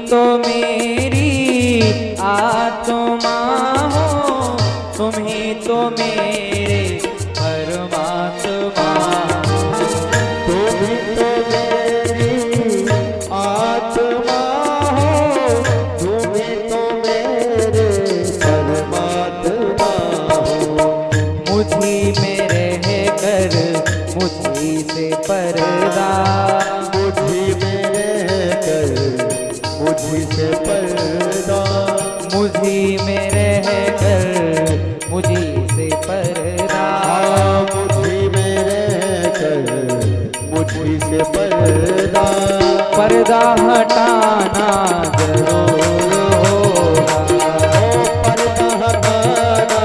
तो मेरी आत्मा हो, तुम ही तो मेरे परमात्मा हो। तुम ही तो मेरी आत्मा हो, तुम ही तो मेरे परमात्मा हो। मुझी में रह कर मुझी से पर्दा, मुझी में रहकर मुझी से पर्दा, मुझी में रह कर मुझी से पर्दा, हाँ मुझी में रहकर मुझी से पर्दा। पर्दा हटाना जरूर होगा, ओ पर्दा हटाना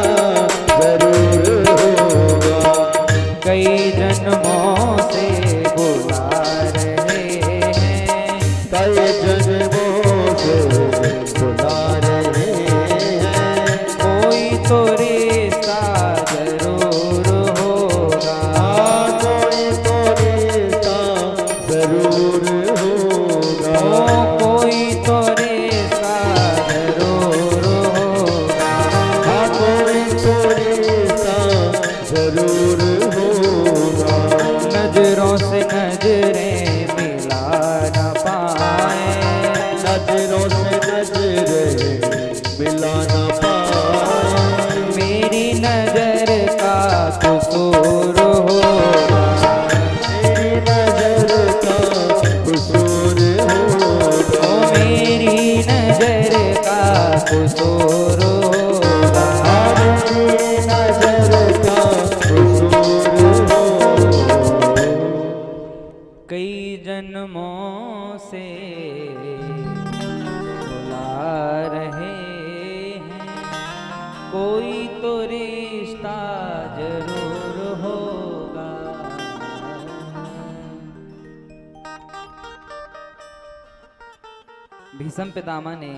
जरूर होगा। कई जन्मों से बुला रहे हैं, कई जन्मों से बुला रहे हैं, कोई तो रिश्ता जरूर होगा, हाँ कोई तो रिश्ता जरूर होगा। ओ कोई तो रिश्ता जरूर होगा। हाँ कोई तो रिश्ता जरूर होगा। नजरों से नजरें मिला न पाए, नजरों से नजरें मिला न पाए, मेरी नजर का कसूर होगा, मेरी नजर का कसूर होगा। ओ मेरी नजर का कसूर होगा, मेरी नजर का कसूर होगा। कई जन्मों से बुला रहे हैं, कोई तो रिश्ता जरूर होगा। भीष्म पितामह ने,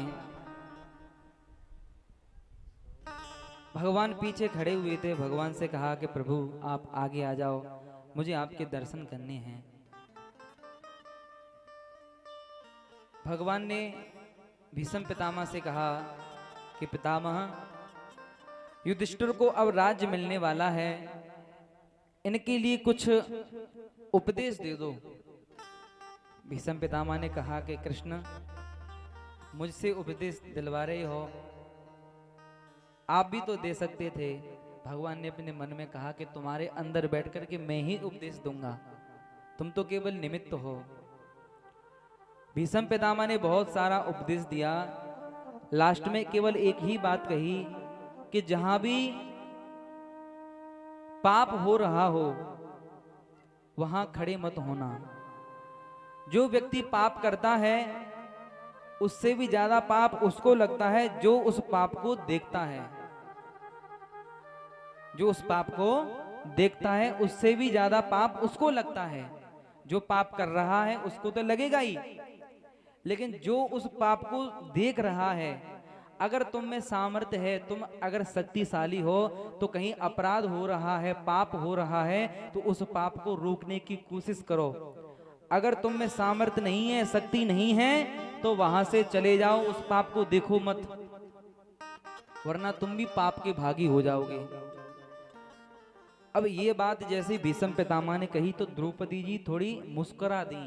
भगवान पीछे खड़े हुए थे, भगवान से कहा कि प्रभु आप आगे आ जाओ, मुझे आपके दर्शन करने हैं। भगवान ने भीष्म पितामह से कहा कि पितामह, युधिष्ठिर को अब राज्य मिलने वाला है, इनके लिए कुछ उपदेश दे दो। भीष्म पितामह ने कहा कि कृष्ण, मुझसे उपदेश दिलवा रहे हो, आप भी तो दे सकते थे। भगवान ने अपने मन में कहा कि तुम्हारे अंदर बैठ कर के मैं ही उपदेश दूंगा, तुम तो केवल निमित्त हो। भीष्म पितामह ने बहुत सारा उपदेश दिया, लास्ट में केवल एक ही बात कही कि जहां भी पाप हो रहा हो वहां खड़े मत होना। जो व्यक्ति पाप करता है उससे भी ज्यादा पाप उसको लगता है जो उस पाप को देखता है। जो उस पाप को देखता है उससे भी ज्यादा पाप उसको लगता है। जो पाप कर रहा है उसको तो लगेगा ही, लेकिन जो उस पाप को देख रहा है, अगर तुम में सामर्थ्य है, तुम अगर शक्तिशाली हो, तो कहीं अपराध हो रहा है, पाप हो रहा है, तो उस पाप को रोकने की कोशिश करो। अगर तुम में सामर्थ्य नहीं है, शक्ति नहीं है, तो वहां से चले जाओ, उस पाप को देखो मत, वरना तुम भी पाप के भागी हो जाओगे। अब ये बात जैसे भीष्म पितामह ने कही तो द्रौपदी जी थोड़ी मुस्कुरा दी।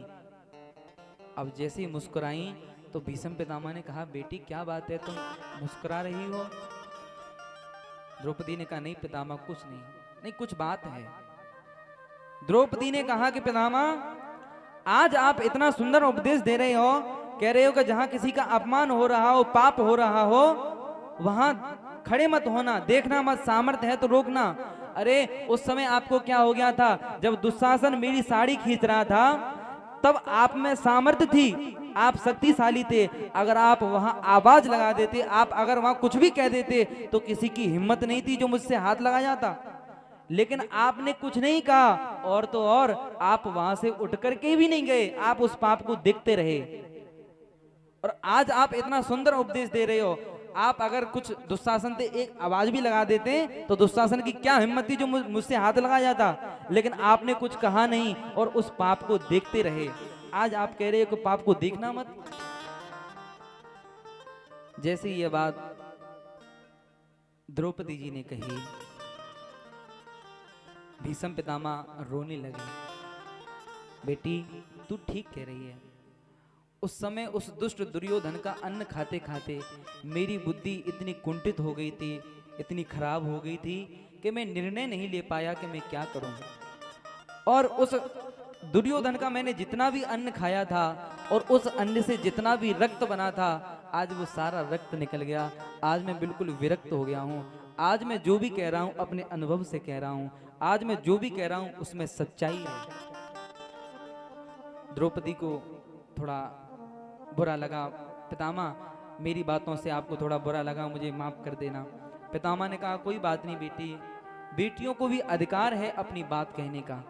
अब जैसे ही मुस्कुराई तो भीष्म पितामह ने कहा, बेटी क्या बात है, तुम मुस्कुरा रही हो? द्रौपदी ने कहा, नहीं पितामह कुछ नहीं, नहीं कुछ बात है। द्रौपदी ने कहा कि पितामह, आज आप इतना सुंदर उपदेश दे रहे हो, कह रहे हो कि जहां किसी का अपमान हो रहा हो, पाप हो रहा हो, वहां खड़े मत होना, देखना मत, सामर्थ्य है तो रोकना। अरे उस समय आपको क्या हो गया था, जब दुशासन मेरी साड़ी खींच रहा था तब आप में सामर्थ्य थी, आप शक्तिशाली थे। अगर आप वहां आवाज लगा देते, आप अगर वहां कुछ भी कह देते, तो किसी की हिम्मत नहीं थी जो मुझसे हाथ लगा जाता। लेकिन आपने कुछ नहीं कहा, और तो और आप वहां से उठ करके भी नहीं गए, आप उस पाप को देखते रहे। और आज आप इतना सुंदर उपदेश दे रहे हो, आप अगर कुछ दुशासन से एक आवाज भी लगा देते तो दुशासन की क्या हिम्मत थी जो मुझसे हाथ लगा जाता। लेकिन आपने कुछ कहा नहीं और उस पाप को देखते रहे। आज आप कह रहे हो कि पाप को देखना मत। जैसे ये बात द्रौपदी जी ने कही, भीष्म पितामह रोने लगे। बेटी तू ठीक कह रही है, उस समय उस दुष्ट दुर्योधन का अन्न खाते खाते मेरी बुद्धि इतनी कुंठित हो गई थी, इतनी खराब हो गई थी कि मैं निर्णय नहीं ले पाया कि मैं क्या करूं। और उस दुर्योधन का मैंने जितना भी अन्न खाया था और उस अन्न से जितना भी रक्त बना था, आज वो सारा रक्त निकल गया। आज मैं बिल्कुल विरक्त हो गया हूँ। आज मैं जो भी कह रहा हूँ अपने अनुभव से कह रहा हूँ, आज मैं जो भी कह रहा हूँ उसमें सच्चाई है। द्रौपदी को थोड़ा बुरा लगा। पितामह मेरी बातों से आपको थोड़ा बुरा लगा, मुझे माफ कर देना। पितामह ने कहा कोई बात नहीं बेटी, बेटियों को भी अधिकार है अपनी बात कहने का।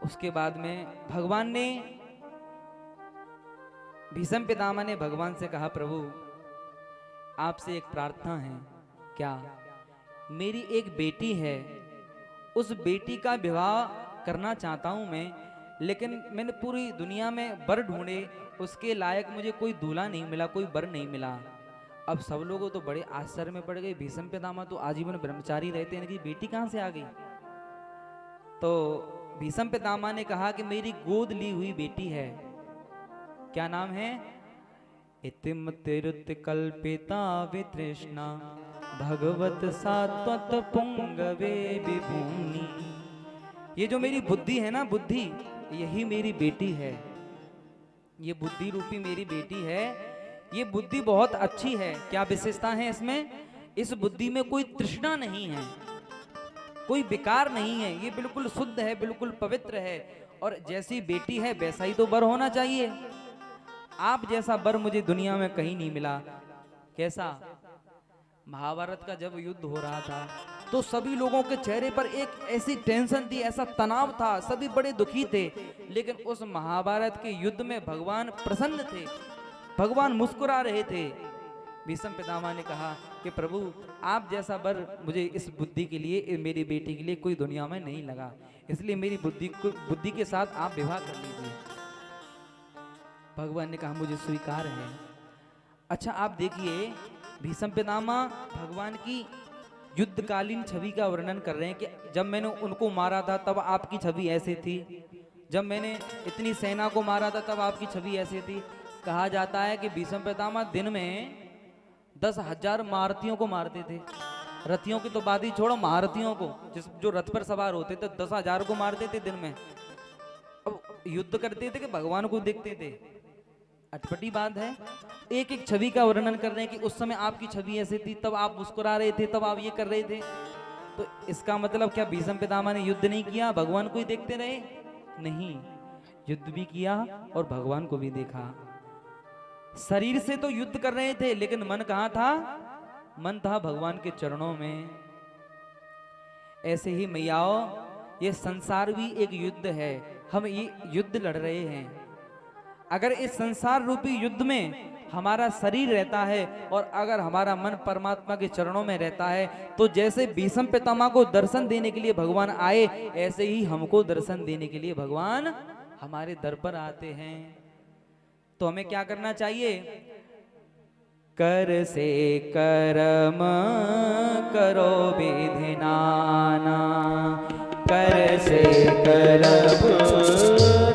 उसके बाद में भगवान ने, भीष्म पितामह ने भगवान से कहा प्रभु आपसे एक प्रार्थना है। क्या? मेरी एक बेटी है, उस बेटी का विवाह करना चाहता हूं मैं, लेकिन मैंने पूरी दुनिया में वर ढूंढे, उसके लायक मुझे कोई दूल्हा नहीं मिला, कोई वर नहीं मिला। अब सब लोग तो बड़े आश्चर्य में पड़ गए, भीष्म पितामह तो आजीवन ब्रह्मचारी रहते हैं, इनकी बेटी कहां से आ गई? तो भीष्म पितामह ने कहा कि मेरी गोद ली हुई बेटी है। क्या नाम है? इतिम तिरुत कल्पिता वितृष्णा भगवत सात्वत पुंगवे विभूनि। ये जो मेरी बुद्धि है ना, बुद्धि, यही मेरी बेटी है। ये बुद्धि रूपी मेरी बेटी है। ये बुद्धि बहुत अच्छी है। क्या विशेषता है इसमें? इस बुद्धि में कोई तृष्णा नहीं है, कोई विकार नहीं है, ये बिल्कुल शुद्ध है, बिल्कुल पवित्र है। और जैसी बेटी है वैसा ही तो वर होना चाहिए। आप जैसा वर मुझे दुनिया में कहीं नहीं मिला। कैसा? महाभारत का जब युद्ध हो रहा था तो सभी लोगों के चेहरे पर एक ऐसी टेंशन थी, ऐसा तनाव था, सभी बड़े दुखी थे। लेकिन उस महाभारत के युद्ध में भगवान प्रसन्न थे, भगवान मुस्कुरा रहे थे। भीष्म पितामह ने कहा कि प्रभु आप जैसा वर मुझे इस बुद्धि के लिए, मेरी बेटी के लिए कोई दुनिया में नहीं लगा, इसलिए मेरी बुद्धि के साथ आप विवाह कर लीजिए। भगवान ने कहा मुझे स्वीकार है। अच्छा आप देखिए, भीष्म पितामह भगवान की युद्धकालीन छवि का वर्णन कर रहे हैं कि जब मैंने उनको मारा था तब आपकी छवि ऐसे थी, जब मैंने इतनी सेना को मारा था तब आपकी छवि ऐसे थी। कहा जाता है कि भीष्म पितामह दिन में 10,000 महारथियों को मारते थे। रथियों की तो बात ही छोड़ो, महारथियों को, जो रथ पर सवार होते थे 10,000 को मारते थे दिन में। अब युद्ध करते थे कि भगवान को देखते थे? अटपटी बात है। एक एक छवि का वर्णन कर रहे हैं कि उस समय आपकी छवि ऐसे थी, तब आप मुस्कुरा रहे थे, तब आप ये कर रहे थे। तो इसका मतलब क्या भीष्म पितामह ने युद्ध नहीं किया, भगवान को ही देखते रहे? नहीं, युद्ध भी किया और भगवान को भी देखा। शरीर से तो युद्ध कर रहे थे, लेकिन मन कहाँ था? मन था भगवान के चरणों में। ऐसे ही मैयाओ, ये संसार भी एक युद्ध है। हम ये युद्ध लड़ रहे हैं। अगर इस संसार रूपी युद्ध में हमारा शरीर रहता है और अगर हमारा मन परमात्मा के चरणों में रहता है, तो जैसे भीष्म पितामह को दर्शन देने के लिए भगवान आए, ऐसे ही हमको दर्शन देने के लिए भगवान हमारे दर पर आते हैं। तो हमें क्या करना चाहिए? कर से कर्म करो विधि नाना, कर से कर्म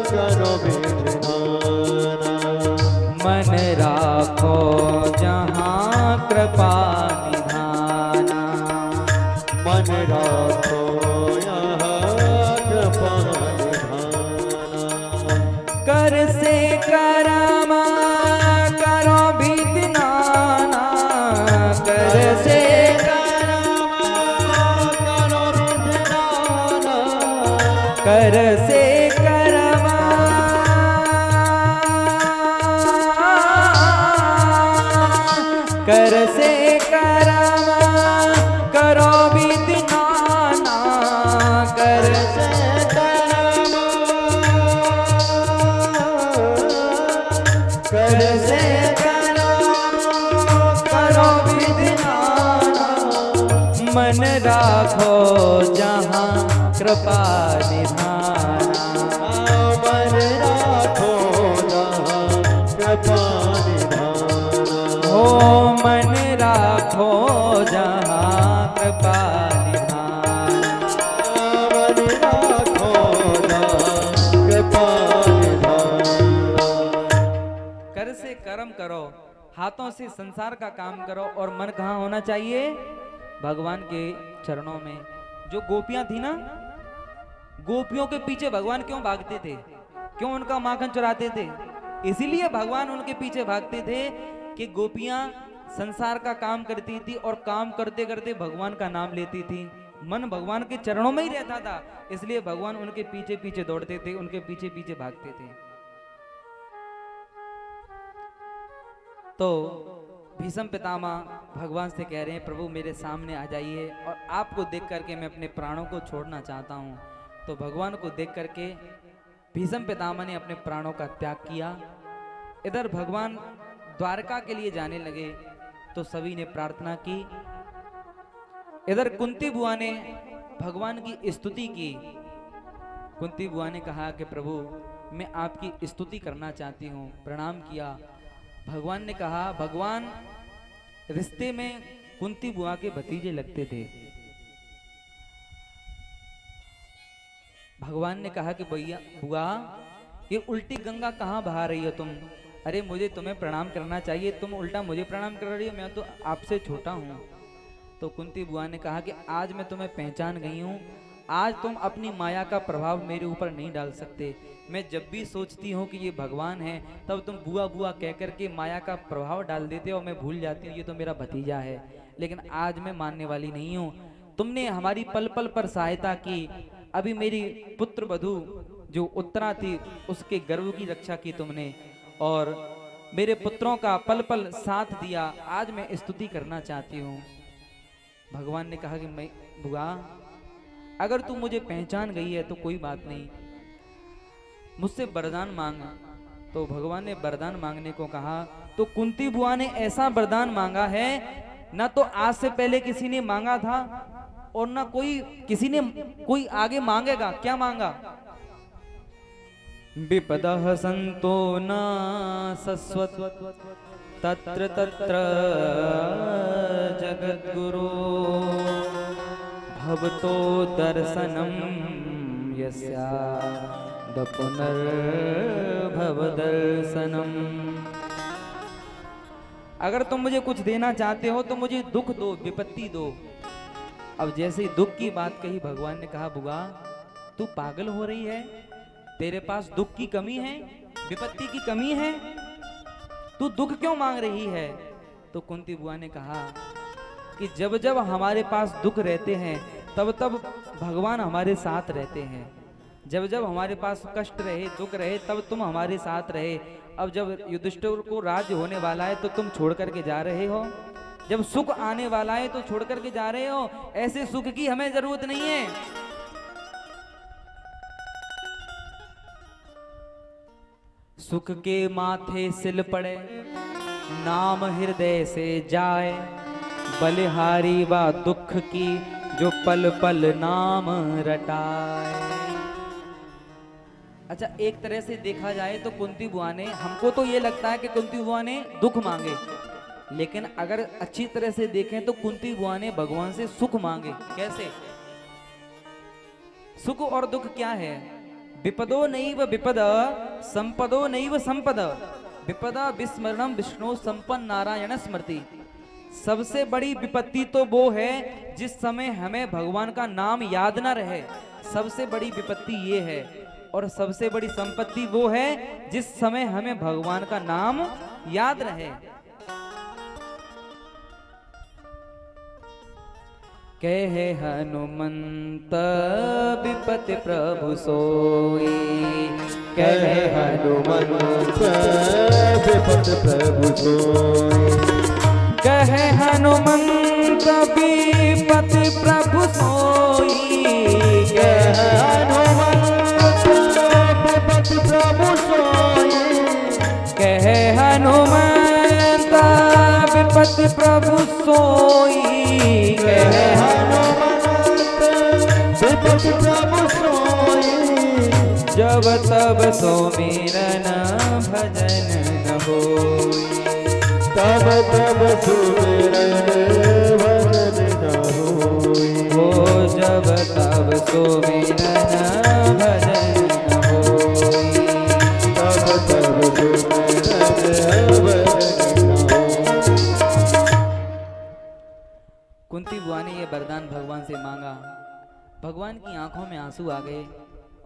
करो विधि नाना, मन राखो जहाँ कृपा निधाना, मन राखो यहाँ कृपा निधाना। कर से कर्म करो विधि नाना, कर से कर्म करो विधि नाना, कर से कर्म कर से कर्म करो विधि नाना, कर से कर्म कर से कर्म करो विधि नाना, मन राखो जहाँ कृपा निधाना, मन राखो जहाँ कृपा निधाना। मन राखो जहाँ कृपा निधान। मन राखो जहाँ कृपा निधान। कर से कर्म करो, हाथों से संसार का काम करो, और मन कहाँ होना चाहिए? भगवान के चरणों में। जो गोपियां थी ना, गोपियों के पीछे भगवान क्यों भागते थे? क्यों उनका माखन चुराते थे? इसीलिए भगवान उनके पीछे भागते थे कि गोपियां संसार का काम करती थी और काम करते करते भगवान का नाम लेती थी। मन भगवान के चरणों में ही रहता था, इसलिए भगवान उनके पीछे पीछे दौड़ते थे, उनके पीछे पीछे भागते थे। तो भीष्म पितामह भगवान से कह रहे हैं, प्रभु मेरे सामने आ जाइए और आपको देख करके मैं अपने प्राणों को छोड़ना चाहता हूँ। तो भगवान को देख करके भीष्म पितामह ने अपने प्राणों का त्याग किया। इधर भगवान द्वारका के लिए जाने लगे तो सभी ने प्रार्थना की। इधर कुंती बुआ ने भगवान की स्तुति की। कुंती बुआ ने कहा कि प्रभु मैं आपकी स्तुति करना चाहती हूँ, प्रणाम किया। भगवान ने कहा, भगवान रिश्ते में कुंती बुआ के भतीजे लगते थे। भगवान ने कहा कि भैया बुआ ये उल्टी गंगा कहाँ बहा रही हो तुम? अरे मुझे तुम्हें प्रणाम करना चाहिए, तुम उल्टा मुझे प्रणाम कर रही हो, मैं तो आपसे छोटा हूँ। तो कुंती बुआ ने कहा कि आज मैं तुम्हें पहचान गई हूँ, आज तुम अपनी माया का प्रभाव मेरे ऊपर नहीं डाल सकते। मैं जब भी सोचती हूँ कि ये भगवान है, तब तुम बुआ बुआ कह करके माया का प्रभाव डाल देते हो और मैं भूल जाती हूँ ये तो मेरा भतीजा है। लेकिन आज मैं मानने वाली नहीं हूँ। तुमने हमारी पल पल पर सहायता की। अभी मेरी पुत्र वधू जो उत्तरा थी उसके गर्व की रक्षा की तुमने, और मेरे पुत्रों का पल पल साथ दिया। आज मैं स्तुति करना चाहती हूँ। भगवान ने कहा कि मैं बुआ अगर तू मुझे पहचान गई है तो कोई बात नहीं, मुझसे वरदान मांग। तो भगवान ने वरदान मांगने को कहा। तो कुंती बुआ ने ऐसा वरदान मांगा है ना तो आज से पहले किसी ने मांगा था और ना कोई आगे मांगेगा। क्या मांगा? विपदः सन्तो न सस्वत् तत्र तत्र जगद्गुरो भवतो दर्शनम यस्याद पुनर्भव दर्शनम। अगर तुम मुझे कुछ देना चाहते हो तो मुझे दुख दो, विपत्ति दो। अब जैसे ही दुख की बात कही, भगवान ने कहा बुआ तू पागल हो रही है? तेरे पास दुख की कमी है, विपत्ति की कमी है, तू दुख क्यों मांग रही है? तो कुंती बुआ ने कहा कि जब जब हमारे पास दुख रहते हैं तब तब भगवान हमारे साथ रहते हैं। जब जब हमारे पास कष्ट रहे, दुख रहे, तब तुम हमारे साथ रहे। अब जब युधिष्ठिर को राज्य होने वाला है तो तुम छोड़ करके जा रहे हो। जब सुख आने वाला है तो छोड़ करके जा रहे हो। ऐसे सुख की हमें जरूरत नहीं है। सुख के माथे सिल पड़े, नाम हृदय से जाए, बलिहारी व दुख की जो पल पल नाम रटाए। अच्छा, एक तरह से देखा जाए तो कुंती बुआ ने, हमको तो ये लगता है कि कुंती बुआ ने दुख मांगे, लेकिन अगर अच्छी तरह से देखें तो कुंती बुआ ने भगवान से सुख मांगे। कैसे? सुख और दुख क्या है? विपदो नैव विपद, संपदो नैव संपद, विपदा विस्मरणम विष्णु संपन्न नारायण स्मृति। सबसे बड़ी विपत्ति तो वो है जिस समय हमें भगवान का नाम याद ना रहे। सबसे बड़ी विपत्ति ये है। और सबसे बड़ी संपत्ति वो है जिस समय हमें भगवान का नाम याद रहे। कहे हनुमंत विपति प्रभु सोई, कहे हनुमंत विपति प्रभु सोई, कहे हनुमंत विपति प्रभु सोई, कहे हनुमंत विपति प्रभु सोई, कहे हनुमंत विपति प्रभु सोई, कहे हनुमंत विपति प्रभु सोई, जब तब सुमिरन भजन न होई, तब तब सुमिरन भजन न होई। हो जब तब सुमिरन भजन न होई। तब तब सुमिरन भजन न होई। कुंती बुआ ने ये वरदान भगवान से मांगा। भगवान की आंखों में आंसू आ गए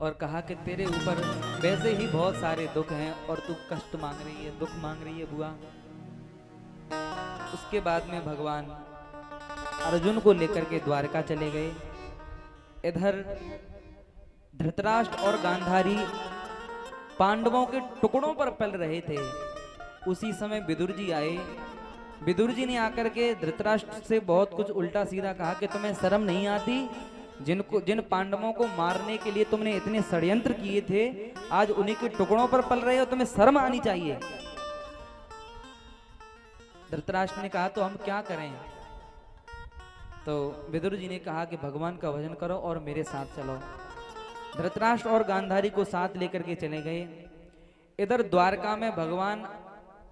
और कहा कि तेरे ऊपर वैसे ही बहुत सारे दुख हैं और तू कष्ट मांग रही है, दुख मांग रही है बुआ। उसके बाद में भगवान अर्जुन को लेकर के द्वारका चले गए। इधर धृतराष्ट्र और गांधारी पांडवों के टुकड़ों पर पल रहे थे। उसी समय विदुर जी आए। विदुर जी ने आकर के धृतराष्ट्र से बहुत कुछ उल्टा सीधा कहा कि तुम्हें शर्म नहीं आती, जिन पांडवों को मारने के लिए तुमने इतने षड्यंत्र किए थे, आज उन्हीं के टुकड़ों पर पल रहे हो, तुम्हें शर्म आनी चाहिए। धृतराष्ट्र ने कहा तो हम क्या करें? तो विदुर जी ने कहा कि भगवान का भजन करो और मेरे साथ चलो। धृतराष्ट्र और गांधारी को साथ लेकर के चले गए। इधर द्वारका में भगवान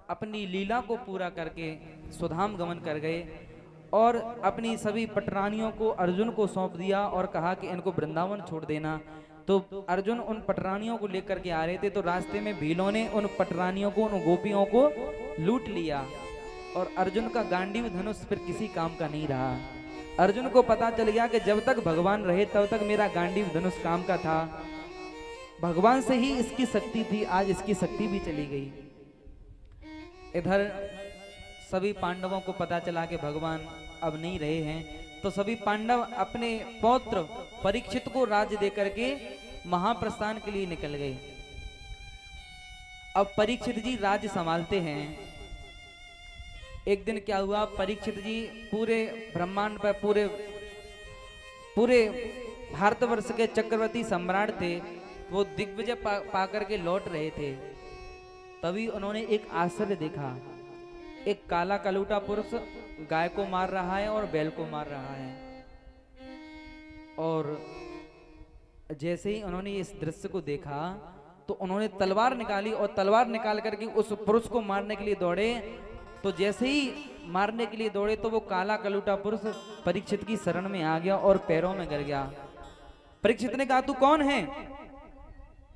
अपनी लीला को पूरा करके सुधाम गमन कर गए और अपनी सभी पटरानियों को अर्जुन को सौंप दिया और कहा कि इनको वृंदावन छोड़ देना। तो अर्जुन उन पटरानियों को लेकर के आ रहे थे, तो रास्ते में भीलों ने उन पटरानियों को, उन गोपियों को लूट लिया और अर्जुन का गांडीव धनुष फिर किसी काम का नहीं रहा। अर्जुन को पता चल गया कि जब तक भगवान रहे तब तक मेरा गांडीव धनुष काम का था। भगवान से ही इसकी शक्ति थी, आज इसकी शक्ति भी चली गई। इधर सभी पांडवों को पता चला कि भगवान अब नहीं रहे हैं, तो सभी पांडव अपने पौत्र परीक्षित को राज्य देकर के महाप्रस्थान के लिए निकल गए। अब परीक्षित जी राज्य संभालते हैं। एक दिन क्या हुआ, परीक्षित जी पूरे ब्रह्मांड पर पूरे भारतवर्ष के चक्रवर्ती सम्राट थे। वो दिग्विजय पाकर के लौट रहे थे। तभी उन्होंने एक आश्चर्य देखा। एक काला कलूटा पुरुष गाय को मार रहा है और बैल को मार रहा है। और जैसे ही उन्होंने इस दृश्य को देखा तो उन्होंने तलवार निकाली और तलवार निकाल करके उस पुरुष को मारने के लिए दौड़े। तो जैसे ही मारने के लिए दौड़े तो वो काला कलूटा पुरुष परीक्षित की शरण में आ गया और पैरों में गिर गया। परीक्षित ने कहा तू कौन है?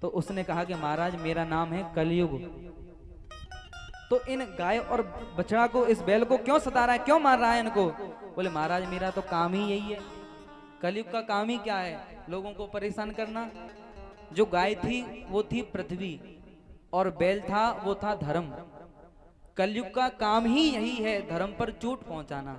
तो उसने कहा कि महाराज मेरा नाम है कलयुग। तो इन गाय और बछड़ा को, इस बैल को क्यों सता रहा है, क्यों मार रहा है इनको? बोले महाराज मेरा तो काम ही यही है। कलयुग का काम ही क्या है? लोगों को परेशान करना। जो गाय थी वो थी पृथ्वी और बैल था वो था धर्म। कलयुग का काम ही यही है, धर्म पर चोट पहुंचाना।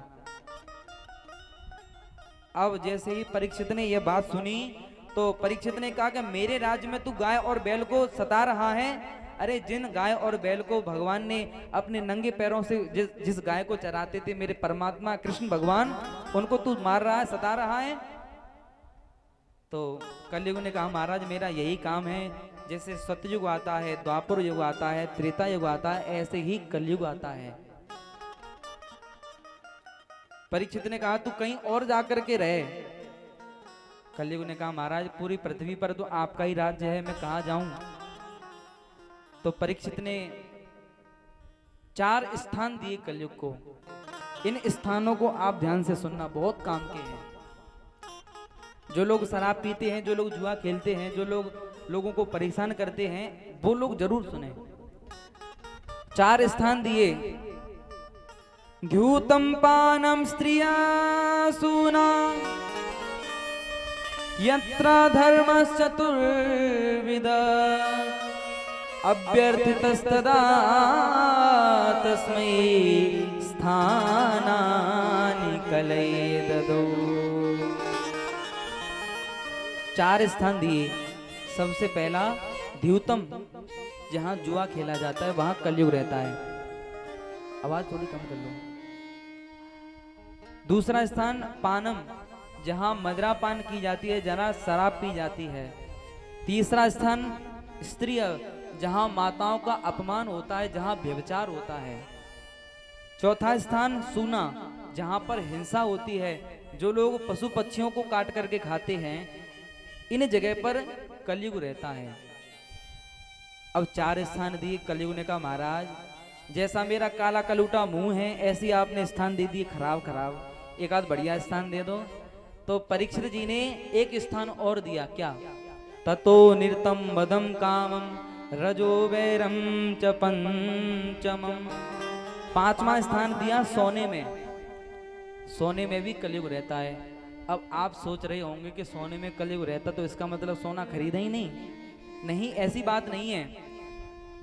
अब जैसे ही परीक्षित ने यह बात सुनी तो परीक्षित ने कहा कि मेरे राज्य में तू गाय और बैल को सता रहा है। अरे जिन गाय और बैल को भगवान ने अपने नंगे पैरों से जिस गाय को चराते थे मेरे परमात्मा कृष्ण भगवान, उनको तू मार रहा है, सता रहा है। तो कलयुग ने कहा महाराज मेरा यही काम है। जैसे सतयुग आता है, द्वापर युग आता है, त्रेता युग आता है, ऐसे ही कलयुग आता है। परीक्षित ने कहा तू कहीं और जाकर के रहे। कलयुग ने कहा महाराज पूरी पृथ्वी पर तो आपका ही राज्य है, मैं कहां जाऊं? तो परीक्षित ने 4 स्थान दिए कलयुग को। इन स्थानों को आप ध्यान से सुनना, बहुत काम के हैं। जो लोग शराब पीते हैं, जो लोग जुआ खेलते हैं, जो लोग लोगों को परेशान करते हैं, वो लोग जरूर सुने। 4 स्थान दिए। द्यूतम पानम स्त्रिया सूना यत्र धर्मश्चतुर्विध अभ्यर्थितस्तदा तस्मै स्थानानि कलयेददो। 4 स्थान दिए। सबसे पहला द्यूतम, जहां जुआ खेला जाता है वहां कलयुग रहता है। आवाज थोड़ी कम कर लो। दूसरा स्थान पानम, जहां मदिरा पान की जाती है, जहां शराब पी जाती है। तीसरा स्थान स्त्रिय, जहां माताओं का अपमान होता है, जहां व्यभिचार होता है। चौथा स्थान सूना, जहां पर हिंसा होती है, जो लोग पशु पक्षियों को काट करके खाते हैं, इन जगह पर कलयुग रहता है। अब 4 स्थान दिए। कलयुग ने कहा महाराज जैसा मेरा काला कलूटा मुंह है ऐसी आपने स्थान दे दिए खराब खराब, एक आध बढ़िया स्थान दे दो। तो परीक्षित जी ने एक स्थान और दिया, क्या? ततो निरतम वदम कामम रजो वैरम च पंचमम। पांचवा स्थान दिया सोने में। सोने में भी कलयुग रहता है। अब आप सोच रहे होंगे कि सोने में कलयुग रहता तो इसका मतलब सोना खरीदा ही नहीं। नहीं, ऐसी बात नहीं है।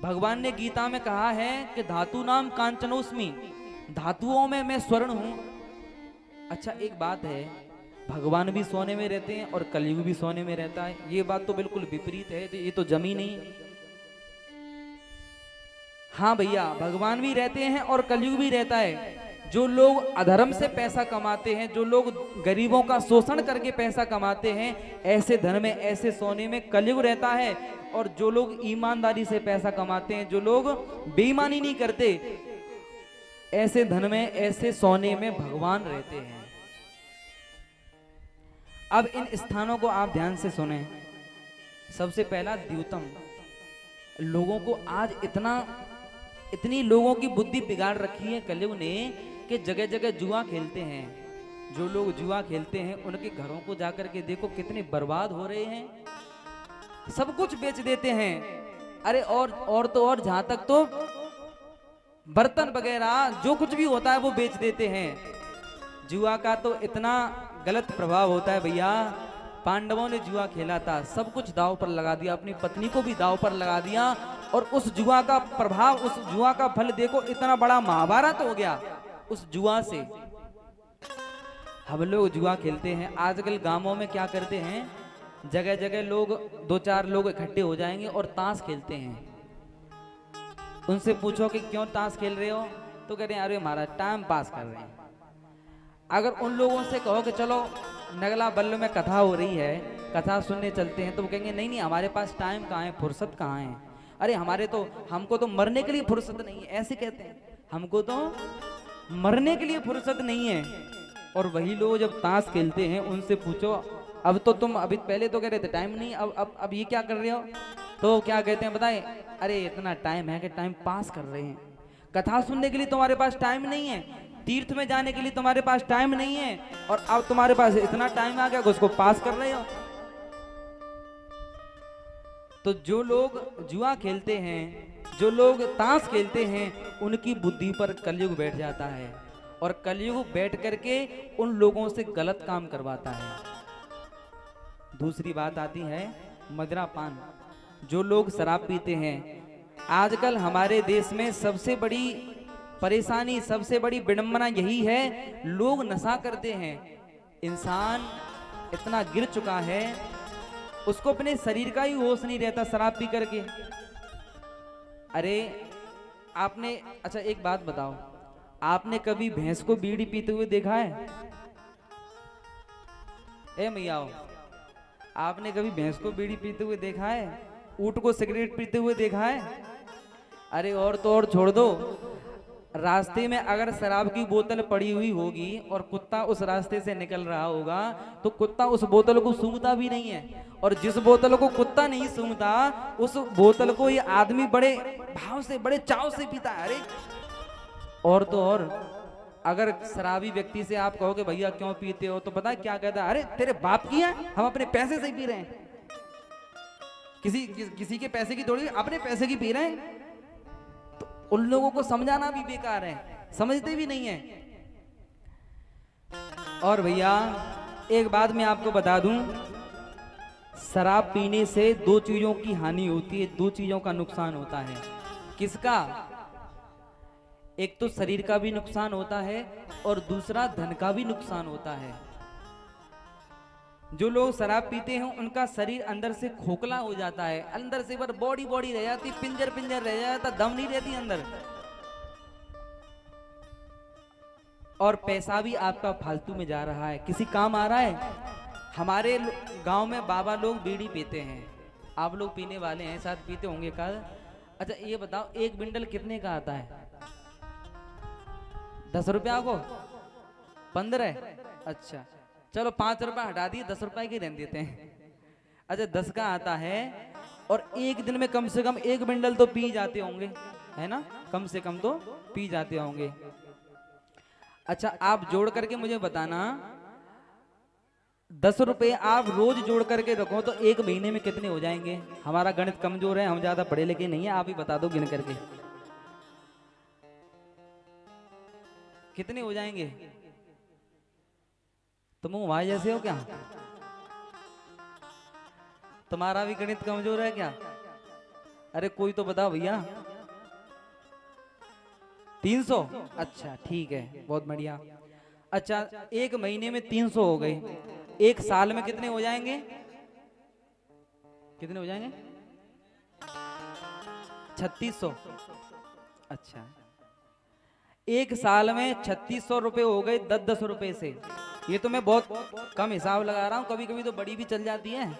भगवान ने गीता में कहा है कि धातु नाम कांचनोस्मि, धातुओं में मैं स्वर्ण हूं। अच्छा एक बात है, भगवान भी सोने में रहते हैं और कलयुग भी सोने में रहता है, ये बात तो बिल्कुल विपरीत है, तो ये तो जमी नहीं। हाँ भैया, भगवान भी रहते हैं और कलयुग भी रहता है। जो लोग अधर्म से पैसा कमाते हैं, जो लोग गरीबों का शोषण करके पैसा कमाते हैं, ऐसे धन में ऐसे सोने में कलयुग रहता है। और जो लोग ईमानदारी से पैसा कमाते हैं, जो लोग बेईमानी नहीं करते, ऐसे धन में ऐसे सोने में भगवान रहते हैं। अब इन स्थानों को आप ध्यान से सुने। सबसे पहला द्यूतम। लोगों को आज इतनी लोगों की बुद्धि बिगाड़ रखी है कलयुग ने कि जगह जगह जुआ खेलते हैं। जो लोग जुआ खेलते हैं उनके घरों को जाकर के देखो कितने बर्बाद हो रहे हैं, सब कुछ बेच देते हैं। अरे और तो और, जहां तक तो बर्तन वगैरह जो कुछ भी होता है वो बेच देते हैं। जुआ का तो इतना गलत प्रभाव होता है भैया। पांडवों ने जुआ खेला था, सब कुछ दांव पर लगा दिया, अपनी पत्नी को भी दांव पर लगा दिया, और उस जुआ का प्रभाव, उस जुआ का फल देखो, इतना बड़ा महाभारत हो गया उस जुआ से। हम लोग जुआ खेलते हैं। आजकल गांवों में क्या करते हैं, जगह जगह लोग, दो चार लोग इकट्ठे हो जाएंगे और ताश खेलते हैं। उनसे पूछो कि क्यों ताश खेल रहे हो, तो कह रहे हैं अरे हमारा टाइम पास कर रहे हैं। अगर उन लोगों से कहो कि चलो नगला बल्ल में कथा हो रही है, कथा सुनने चलते हैं, तो वो कहेंगे नहीं नहीं, हमारे पास टाइम कहाँ है, फुर्सत कहाँ है। अरे हमको तो मरने के लिए फुर्सत नहीं है, ऐसे कहते हैं, हमको तो मरने के लिए फुर्सत नहीं है। और वही लोग जब ताश खेलते हैं उनसे पूछो, अब तो तुम, अभी पहले तो कह रहे थे टाइम नहीं, अब ये क्या कर रहे हो, तो क्या कहते हैं बताए, अरे इतना टाइम है कि टाइम पास कर रहे हैं। कथा सुनने के लिए तुम्हारे पास टाइम नहीं है, तीर्थ में जाने के लिए तुम्हारे पास टाइम नहीं है, और अब तुम्हारे पास इतना टाइम आ गया कि उसको पास कर रहे हो। तो जो लोग जुआ खेलते हैं, जो लोग ताश खेलते हैं, उनकी बुद्धि पर कलयुग बैठ जाता है, और कलयुग बैठ करके उन लोगों से गलत काम करवाता है। दूसरी बात आती है मदिरापान। जो लोग शराब पीते हैं, आजकल हमारे देश में सबसे बड़ी परेशानी, सबसे बड़ी विडंबना यही है, लोग नशा करते हैं। इंसान इतना गिर चुका है, उसको अपने शरीर का ही होश नहीं रहता शराब पी करके। अरे आपने, अच्छा एक बात बताओ, आपने कभी भैंस को बीड़ी पीते हुए देखा है? ए मैयाओ, आपने कभी भैंस को बीड़ी पीते हुए देखा है? ऊंट को सिगरेट पीते हुए देखा है? अरे और तो और छोड़ दो, रास्ते में अगर शराब की बोतल पड़ी हुई होगी और कुत्ता उस रास्ते से निकल रहा होगा, तो कुत्ता उस बोतल को सूंघता भी नहीं है, और जिस बोतल को कुत्ता नहीं सूंघता, उस बोतल को ये आदमी बड़े भाव से, बड़े चाव से पीता है। अरे और तो और, अगर शराबी व्यक्ति से आप कहोगे भैया क्यों पीते हो, तो पता है क्या कहता है, अरे तेरे बाप की है, हम अपने पैसे से ही पी रहे हैं। किसी के पैसे की थोड़ी, अपने पैसे की पी रहे हैं। तो उन लोगों को समझाना भी बेकार है, समझते भी नहीं है। और भैया एक बात मैं आपको बता दूं, शराब पीने से दो चीजों की हानि होती है, दो चीजों का नुकसान होता है। किसका? एक तो शरीर का भी नुकसान होता है, और दूसरा धन का भी नुकसान होता है। जो लोग शराब पीते हैं उनका शरीर अंदर से खोखला हो जाता है, अंदर से बस बॉडी रह जाती, पिंजर रह जाता, दम नहीं रहती अंदर, और पैसा भी आपका फालतू में जा रहा है, किसी काम आ रहा है? हमारे गांव में बाबा लोग बीड़ी पीते हैं, आप लोग पीने वाले हैं, साथ पीते होंगे कल। अच्छा ये बताओ, एक बिंडल कितने का आता है? 10 रुपया को 15? अच्छा चलो 5 रुपया हटा दिए, 10 रुपए के रहने देते हैं। अच्छा 10 का आता है, और एक दिन में कम से कम एक बिंडल तो पी जाते होंगे। है ना, कम से कम तो पी जाते होंगे। अच्छा, आप जोड़ करके मुझे बताना, 10 रुपए आप रोज जोड़ करके रखो तो एक महीने में कितने हो जाएंगे? हमारा गणित कमजोर है, हम ज्यादा पढ़े लिखे नहीं है, आप ही बता दो गिन करके कितने हो जाएंगे। तुम भाई जैसे हो क्या? तुम्हारा भी गणित कमजोर है क्या? अरे कोई तो बताओ भैया। 300? अच्छा ठीक है, बहुत बढ़िया। अच्छा, एक महीने में 300 हो गए, एक साल में कितने हो जाएंगे? कितने हो जाएंगे? 3600। अच्छा, एक साल में 3600 रुपए हो गए 10-10 रुपए से। ये तो मैं बहुत कम हिसाब लगा रहा हूं, कभी कभी तो बड़ी भी चल जाती है।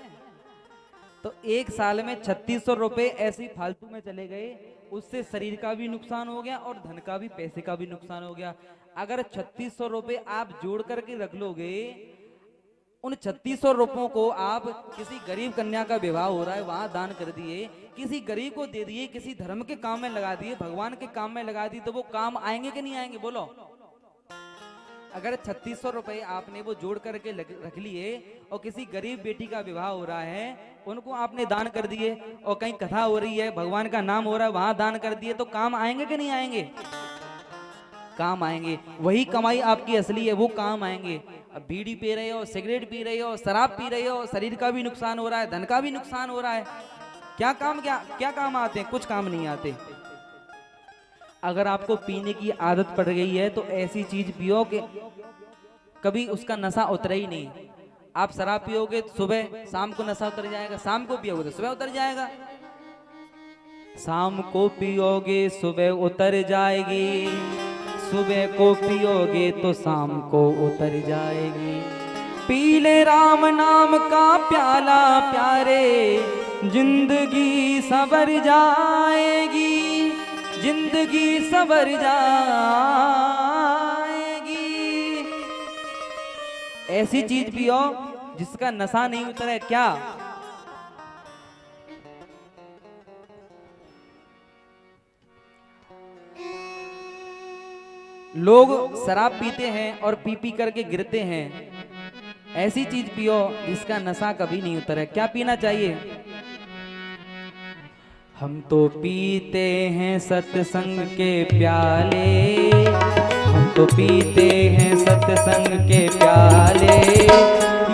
तो एक साल में 3600 रुपए ऐसे ही फालतू में चले गए, उससे शरीर का भी नुकसान हो गया और धन का भी, पैसे का भी नुकसान हो गया। अगर 3600 रुपए आप जोड़ करके रख लोगे, उन 3600 रुपयों को आप किसी गरीब कन्या का विवाह हो रहा है वहां दान कर दिए, किसी गरीब को दे दिए, किसी धर्म के काम में लगा दिए, भगवान के काम में लगा दिए, तो वो काम आएंगे कि नहीं आएंगे? बोलो। अगर 3600 रुपए आपने वो जोड़ करके रख लिए और किसी गरीब बेटी का विवाह हो रहा है, उनको आपने दान कर दिए, और कहीं कथा हो रही है, भगवान का नाम हो रहा है, वहां दान कर दिए, तो काम आएंगे कि नहीं आएंगे? काम आएंगे। वही कमाई आपकी असली है, वो काम आएंगे। अब बीड़ी पी रहे हो, सिगरेट पी रहे हो, शराब पी रहे हो, शरीर का भी नुकसान हो रहा है, धन का भी नुकसान हो रहा है। क्या काम, क्या काम आते हैं? कुछ काम नहीं आते। अगर आपको पीने की आदत पड़ गई है तो ऐसी चीज पियो कि कभी उसका नशा उतरे ही नहीं। आप शराब पियोगे तो सुबह शाम को नशा उतर जाएगा, शाम को पियोगे तो सुबह उतर जाएगा, शाम को पियोगे सुबह उतर जाएगी, सुबह को पियोगे तो शाम को उतर जाएगी। पी ले राम नाम का प्याला प्यारे, जिंदगी संवर जाएगी, जिंदगी संवर जाएगी। ऐसी चीज पियो जिसका नशा नहीं उतरे। क्या? लोग शराब पीते हैं और पी पी करके गिरते हैं। ऐसी चीज पियो जिसका नशा कभी नहीं उतरे। क्या पीना चाहिए? हम तो पीते हैं सत्संग के प्याले, हम तो पीते हैं सत्संग के प्याले,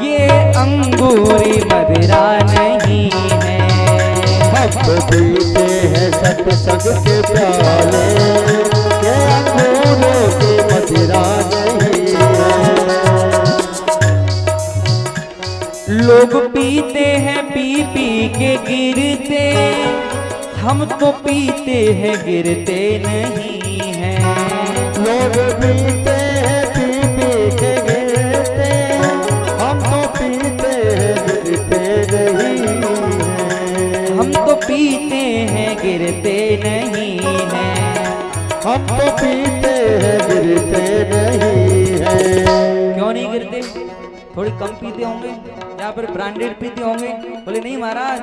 ये अंगूरी मदिरा नहीं है। हम तो पीते हैं सत्संग के प्याले, ये अंगूरों की मदिरा नहीं है। लोग पीते हैं पी पी के गिरते, हम तो पीते हैं गिरते नहीं हैं। लोग पीते हैं पी पी के गिरते, हम तो पीते हैं गिरते नहीं हैं। हम तो पीते हैं गिरते नहीं हैं। हम तो पीते हैं गिरते नहीं हैं। क्यों नहीं गिरते? थोड़ी कम पीते होंगे या फिर ब्रांडेड पीते होंगे। बोले नहीं महाराज,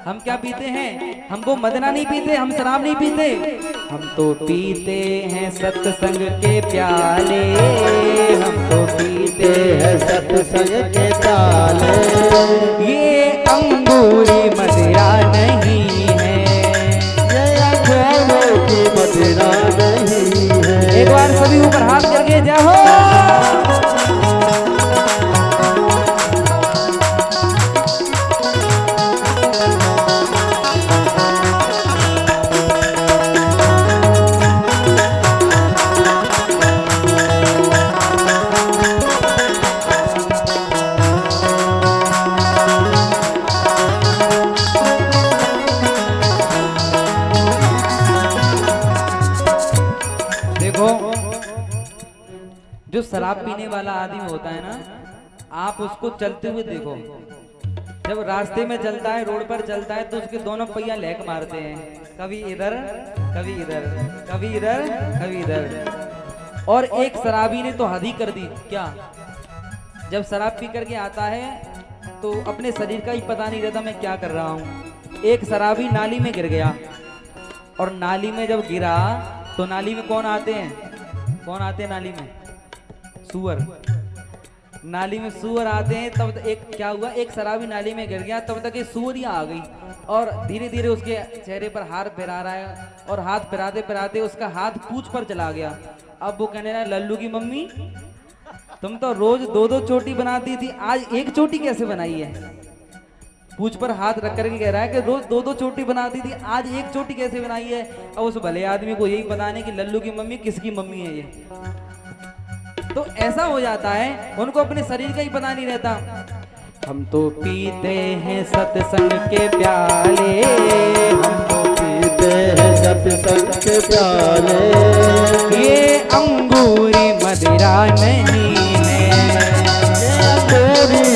हम क्या पीते हैं? हम वो मदना नहीं पीते, हम शराब नहीं पीते, हम तो पीते हैं सत्संग के प्याले, हम तो पीते हैं सत्संग के प्याले, ये अंगूरी मदिरा नहीं है, ये अंगूरों की मदिरा नहीं है। एक बार सभी ऊपर हाथ करके जय हो। जो शराब पीने वाला आदमी होता है ना, आप उसको चलते हुए देखो, जब रास्ते में चलता है, रोड पर चलता है, तो उसके दोनों पहिया लहक मारते हैं, कभी इधर कभी इधर, कभी इधर कभी इधर। और एक शराबी ने तो हद ही कर दी। क्या? जब शराब पी करके आता है तो अपने शरीर का ही पता नहीं रहता मैं क्या कर रहा हूँ। एक शराबी नाली में गिर गया, और नाली में जब गिरा तो नाली में कौन आते हैं, कौन आते हैं नाली में? सूअर। नाली में सूअर आते हैं। तब एक क्या हुआ, एक शराबी नाली में गिर गया, तब तक ये सूअरिया आ गई और धीरे धीरे उसके चेहरे पर हाथ फिरा रहा है और हाथ फिराते फिराते उसका हाथ पूंछ पर चला गया। अब वो कहने लगा, लल्लू की मम्मी तुम तो रोज दो दो चोटी बनाती थी, आज एक चोटी कैसे बनाई है? पूंछ पर हाथ रख करके कह रहा है कि रोज दो दो चोटी बनाती थी, आज एक चोटी कैसे बनाई है? अब उस भले आदमी को यही पता नहीं कि लल्लू की मम्मी किसकी मम्मी है ये। तो ऐसा हो जाता है, उनको अपने शरीर का ही पता नहीं रहता। हम तो पीते हैं सत्संग के प्याले, हम तो पीते हैं सत्संग के प्याले, ये अंगूरी मदिरा नहीं है, ये अंगूरी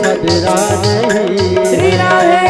मदिरा नहीं मदिरा है।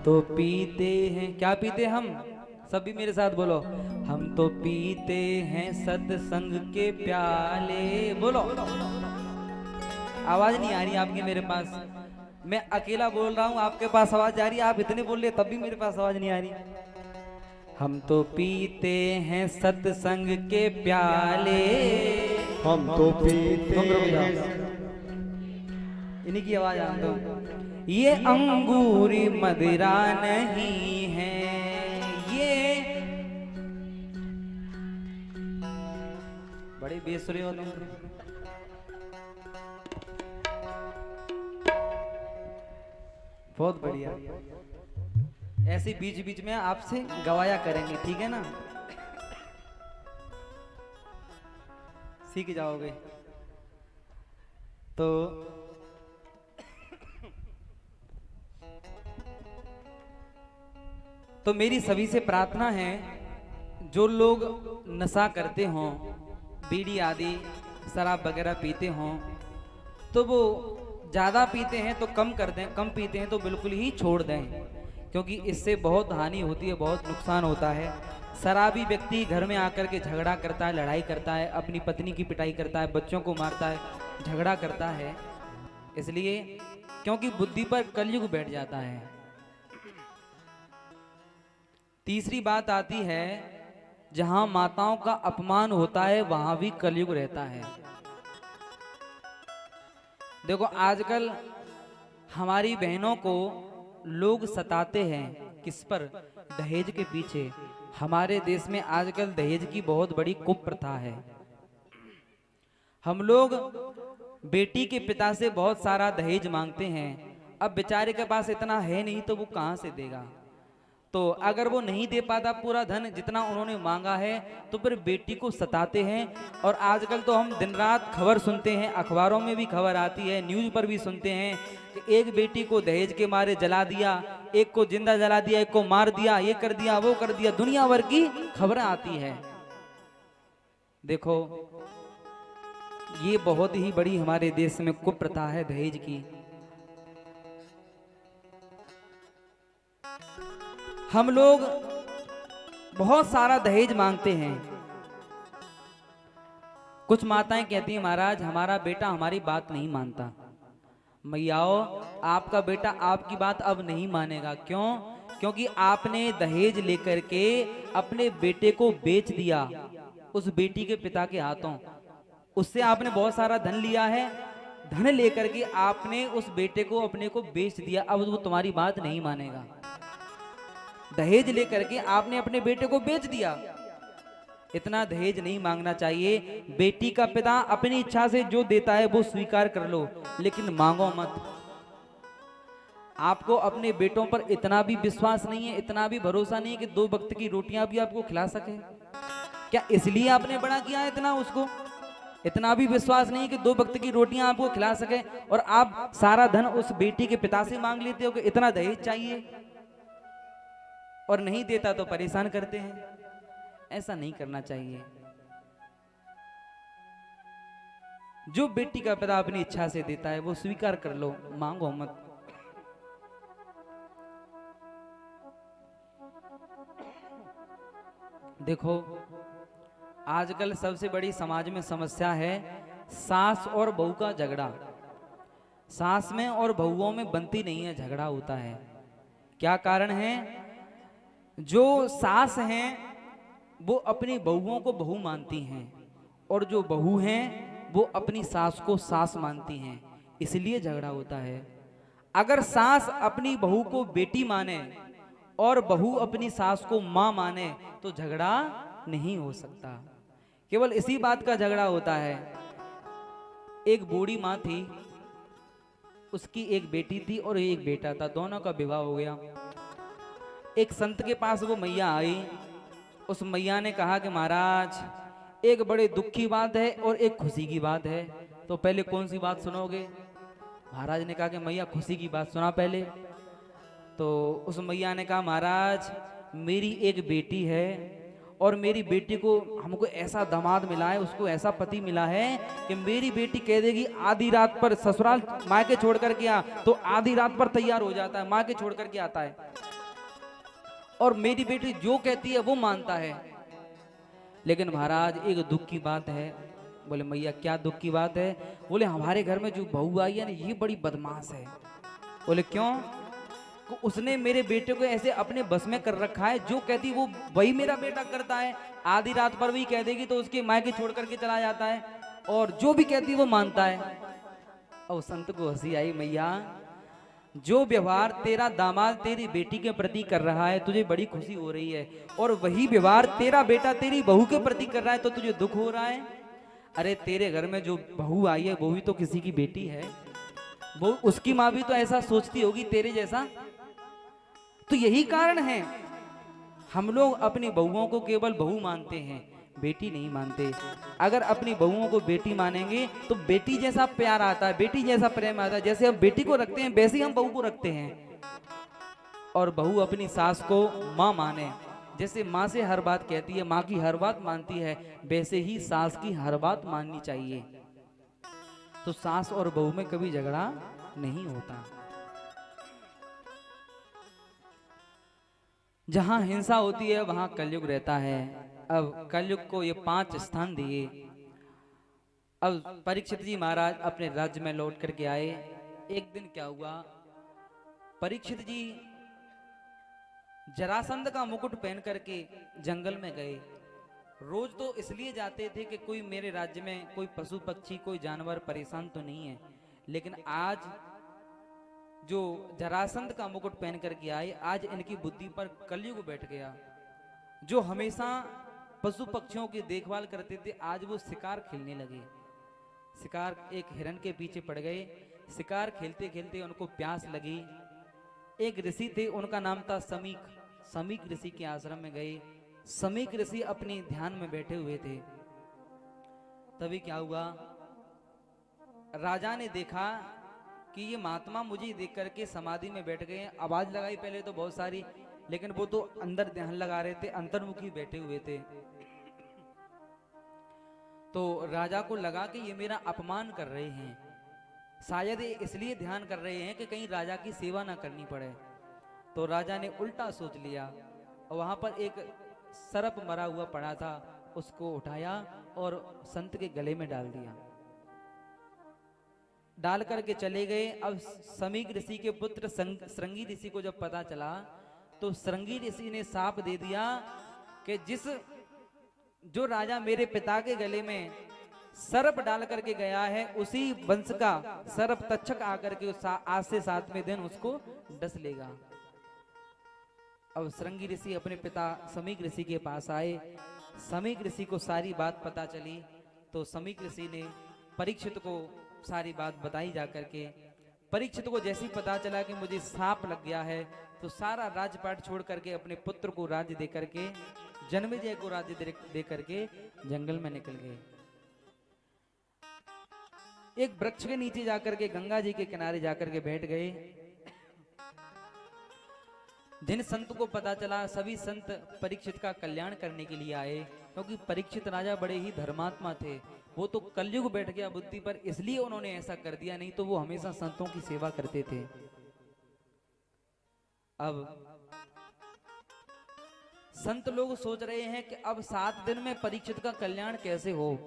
तो पीते हैं, क्या पीते हम? सभी मेरे साथ बोलो, हम तो पीते हैं सत्संग के प्याले। बोलो, आवाज नहीं आ रही आपकी मेरे पास। मैं अकेला बोल रहा हूँ, आपके पास आवाज आ रही है, आप इतने बोल रहे तब भी मेरे पास आवाज नहीं आ रही। हम तो पीते हैं सत्संग के प्याले, हम तो पीते हैं। इन्हीं की आवाज आन दो। ये अंगूरी मदिरा नहीं है, ये बड़े बेसुरे हो तुम। बहुत बढ़िया, ऐसे बीच बीच में आपसे गवाया करेंगे, ठीक है ना? सीख जाओगे। तो मेरी सभी से प्रार्थना है, जो लोग नशा करते हों, बीड़ी आदि शराब वगैरह पीते हों, तो वो ज़्यादा पीते हैं तो कम कर दें, कम पीते हैं तो बिल्कुल ही छोड़ दें, क्योंकि इससे बहुत हानि होती है, बहुत नुकसान होता है। शराबी व्यक्ति घर में आकर के झगड़ा करता है, लड़ाई करता है, अपनी पत्नी की पिटाई करता है, बच्चों को मारता है, झगड़ा करता है, इसलिए क्योंकि बुद्धि पर कलयुग बैठ जाता है। तीसरी बात आती है, जहां माताओं का अपमान होता है वहां भी कलयुग रहता है। देखो, आजकल हमारी बहनों को लोग सताते हैं, किस पर? दहेज के पीछे। हमारे देश में आजकल दहेज की बहुत बड़ी कुप्रथा है। हम लोग बेटी के पिता से बहुत सारा दहेज मांगते हैं। अब बेचारे के पास इतना है नहीं तो वो कहां से देगा? तो अगर वो नहीं दे पाता पूरा धन जितना उन्होंने मांगा है, तो फिर बेटी को सताते हैं। और आजकल तो हम दिन रात खबर सुनते हैं, अखबारों में भी खबर आती है, न्यूज़ पर भी सुनते हैं कि एक बेटी को दहेज के मारे जला दिया, एक को जिंदा जला दिया, एक को मार दिया, ये कर दिया, वो कर दिया, दुनिया भर की खबरें आती है। देखो, ये बहुत ही बड़ी हमारे देश में कुप्रथा है दहेज की। हम लोग बहुत सारा दहेज मांगते हैं। कुछ माताएं कहती हैं, महाराज हमारा बेटा हमारी बात नहीं मानता। मैयाओ, आपका बेटा आपकी बात अब नहीं मानेगा। क्यों? क्योंकि आपने दहेज लेकर के अपने बेटे को बेच दिया उस बेटी के पिता के हाथों। उससे आपने बहुत सारा धन लिया है, धन लेकर के आपने उस बेटे को अपने को बेच दिया। अब वो तुम्हारी बात नहीं मानेगा। दहेज लेकर के आपने अपने बेटे को बेच दिया। इतना दहेज नहीं मांगना चाहिए। बेटी का पिता अपनी इच्छा से जो देता है वो स्वीकार कर लो, लेकिन मांगो मत। आपको अपने बेटों पर इतना भी विश्वास नहीं है, इतना भी भरोसा नहीं है कि 2 वक्त की रोटियां भी आपको खिला सके? क्या इसलिए आपने बड़ा किया है इतना उसको? इतना भी विश्वास नहीं है कि 2 वक्त की रोटियां आपको खिला सके, और आप सारा धन उस बेटी के पिता से मांग लेते हो कि इतना दहेज चाहिए, और नहीं देता तो परेशान करते हैं। ऐसा नहीं करना चाहिए। जो बेटी का पिता अपनी इच्छा से देता है वो स्वीकार कर लो, मांगो मत। देखो, आजकल सबसे बड़ी समाज में समस्या है सास और बहू का झगड़ा। सास में और बहुओं में बनती नहीं है, झगड़ा होता है। क्या कारण है? जो सास हैं वो अपनी बहुओं को बहू मानती हैं, और जो बहू हैं वो अपनी सास को सास मानती हैं, इसलिए झगड़ा होता है। अगर सास अपनी बहू को बेटी माने और बहू अपनी सास को मां माने तो झगड़ा नहीं हो सकता। केवल इसी बात का झगड़ा होता है। एक बूढ़ी मां थी, उसकी एक बेटी थी और एक बेटा था, दोनों का विवाह हो गया। एक संत के पास वो मैया आई। उस मैया ने कहा कि महाराज, एक बड़े दुख की बात है और एक खुशी की बात है, तो पहले कौन सी बात सुनोगे? महाराज ने कहा कि मैया खुशी की बात सुना पहले। तो उस मैया ने कहा, महाराज मेरी एक बेटी है और मेरी बेटी को हमको ऐसा दामाद मिला है, उसको ऐसा पति मिला है कि मेरी बेटी कह देगी आधी रात पर ससुराल माँ के छोड़ करके आ, तो आधी रात पर तैयार हो जाता है, माँ के छोड़ करके आता है, और मेरी बेटी जो कहती है वो मानता है। लेकिन महाराज एक दुख की बात है। बोले मैया क्या दुख की बात है? बोले हमारे घर में जो बहू आई है ना, ये बड़ी बदमाश है। बोले क्यों? उसने मेरे बेटे को ऐसे अपने बस में कर रखा है, जो कहती वो वही मेरा बेटा करता है। आधी रात पर भी कह देगी तो उसकी माँ के छोड़ करके चला जाता है, और जो भी कहती वो मानता है। और संत को हंसी आई, मैया जो व्यवहार तेरा दामाद तेरी बेटी के प्रति कर रहा है तुझे बड़ी खुशी हो रही है, और वही व्यवहार तेरा बेटा तेरी बहू के प्रति कर रहा है तो तुझे दुख हो रहा है। अरे तेरे घर में जो बहू आई है वो भी तो किसी की बेटी है, वो उसकी माँ भी तो ऐसा सोचती होगी तेरे जैसा। तो यही कारण है हम लोग अपनी बहुओं को केवल बहू मानते हैं, बेटी नहीं मानते। अगर अपनी बहुओं को बेटी मानेंगे तो बेटी जैसा प्यार आता है, बेटी जैसा प्रेम आता है। जैसे हम बेटी को रखते हैं वैसे ही हम बहू को रखते हैं। और बहू अपनी सास को माँ माने, जैसे माँ से हर बात कहती है, माँ की हर बात मानती है, वैसे ही सास की हर बात माननी चाहिए। तो सास और बहू में कभी झगड़ा नहीं होता। जहां हिंसा होती है वहां कलयुग रहता है। अब कलयुग को ये 5 स्थान दिए। अब परीक्षित जी महाराज अपने राज्य में लौट करके आए। एक दिन क्या हुआ, परीक्षित जी जरासंध का मुकुट पहन करके जंगल में गए। रोज तो इसलिए जाते थे कि कोई मेरे राज्य में कोई पशु पक्षी कोई जानवर परेशान तो नहीं है, लेकिन आज जो जरासंध का मुकुट पहन करके आए, आज इनकी बुद्धि पर कलयुग बैठ गया। जो हमेशा पशु पक्षियों की देखभाल करते थे, आज वो शिकार खेलने लगे। शिकार एक हिरण के पीछे पड़ गए। शिकार खेलते खेलते उनको प्यास लगी। एक ऋषि थे, उनका नाम था समीक। समीक ऋषि के आश्रम में गए। समीक ऋषि अपने ध्यान में बैठे हुए थे। तभी क्या हुआ, राजा ने देखा कि ये महात्मा मुझे देख करके समाधि में बैठ गए। आवाज लगाई पहले तो बहुत सारी, लेकिन वो तो अंदर ध्यान लगा रहे थे, अंतर्मुखी बैठे हुए थे। तो राजा को लगा कि ये मेरा अपमान कर रहे हैं, शायद ये इसलिए ध्यान कर रहे हैं कि कहीं राजा की सेवा ना करनी पड़े। तो राजा ने उल्टा सोच लिया, और वहां पर एक सर्प मरा हुआ पड़ा था, उसको उठाया और संत के गले में डाल दिया। डाल करके चले गए। अब समीक ऋषि के पुत्र श्रृंगी ऋषि को जब पता चला तो श्रृंगी ऋषि ने शाप दे दिया कि जो राजा मेरे पिता के गले में सर्प डाल करके गया है, उसी वंश का सर्प तक्षक आकर के आज से 7वें दिन उसको डस लेगा। अब श्रृंगी ऋषि अपने पिता समीक ऋषि के पास आए। समीक ऋषि को सारी बात पता चली, तो समीक ऋषि ने परीक्षित को सारी बात बताई जा करके। परीक्षित को जैसे ही पता चला कि मुझे सांप लग गया है, तो सारा राजपाट छोड़ करके अपने पुत्र को राज्य दे करके, जन्मेजय को राज्य दे करके जंगल में निकल गए। एक वृक्ष के नीचे जाकर के, गंगा जी के किनारे जाकर के बैठ गए। जिन संत को पता चला, सभी संत परीक्षित का कल्याण करने के लिए आए, क्योंकि परीक्षित राजा बड़े ही धर्मात्मा थे। वो तो कलयुग बैठ गया बुद्धि पर, इसलिए उन्होंने ऐसा कर दिया, नहीं तो वो हमेशा संतों की सेवा करते थे। अब संत लोग सोच रहे हैं कि अब 7 दिन में परीक्षित का कल्याण कैसे हो।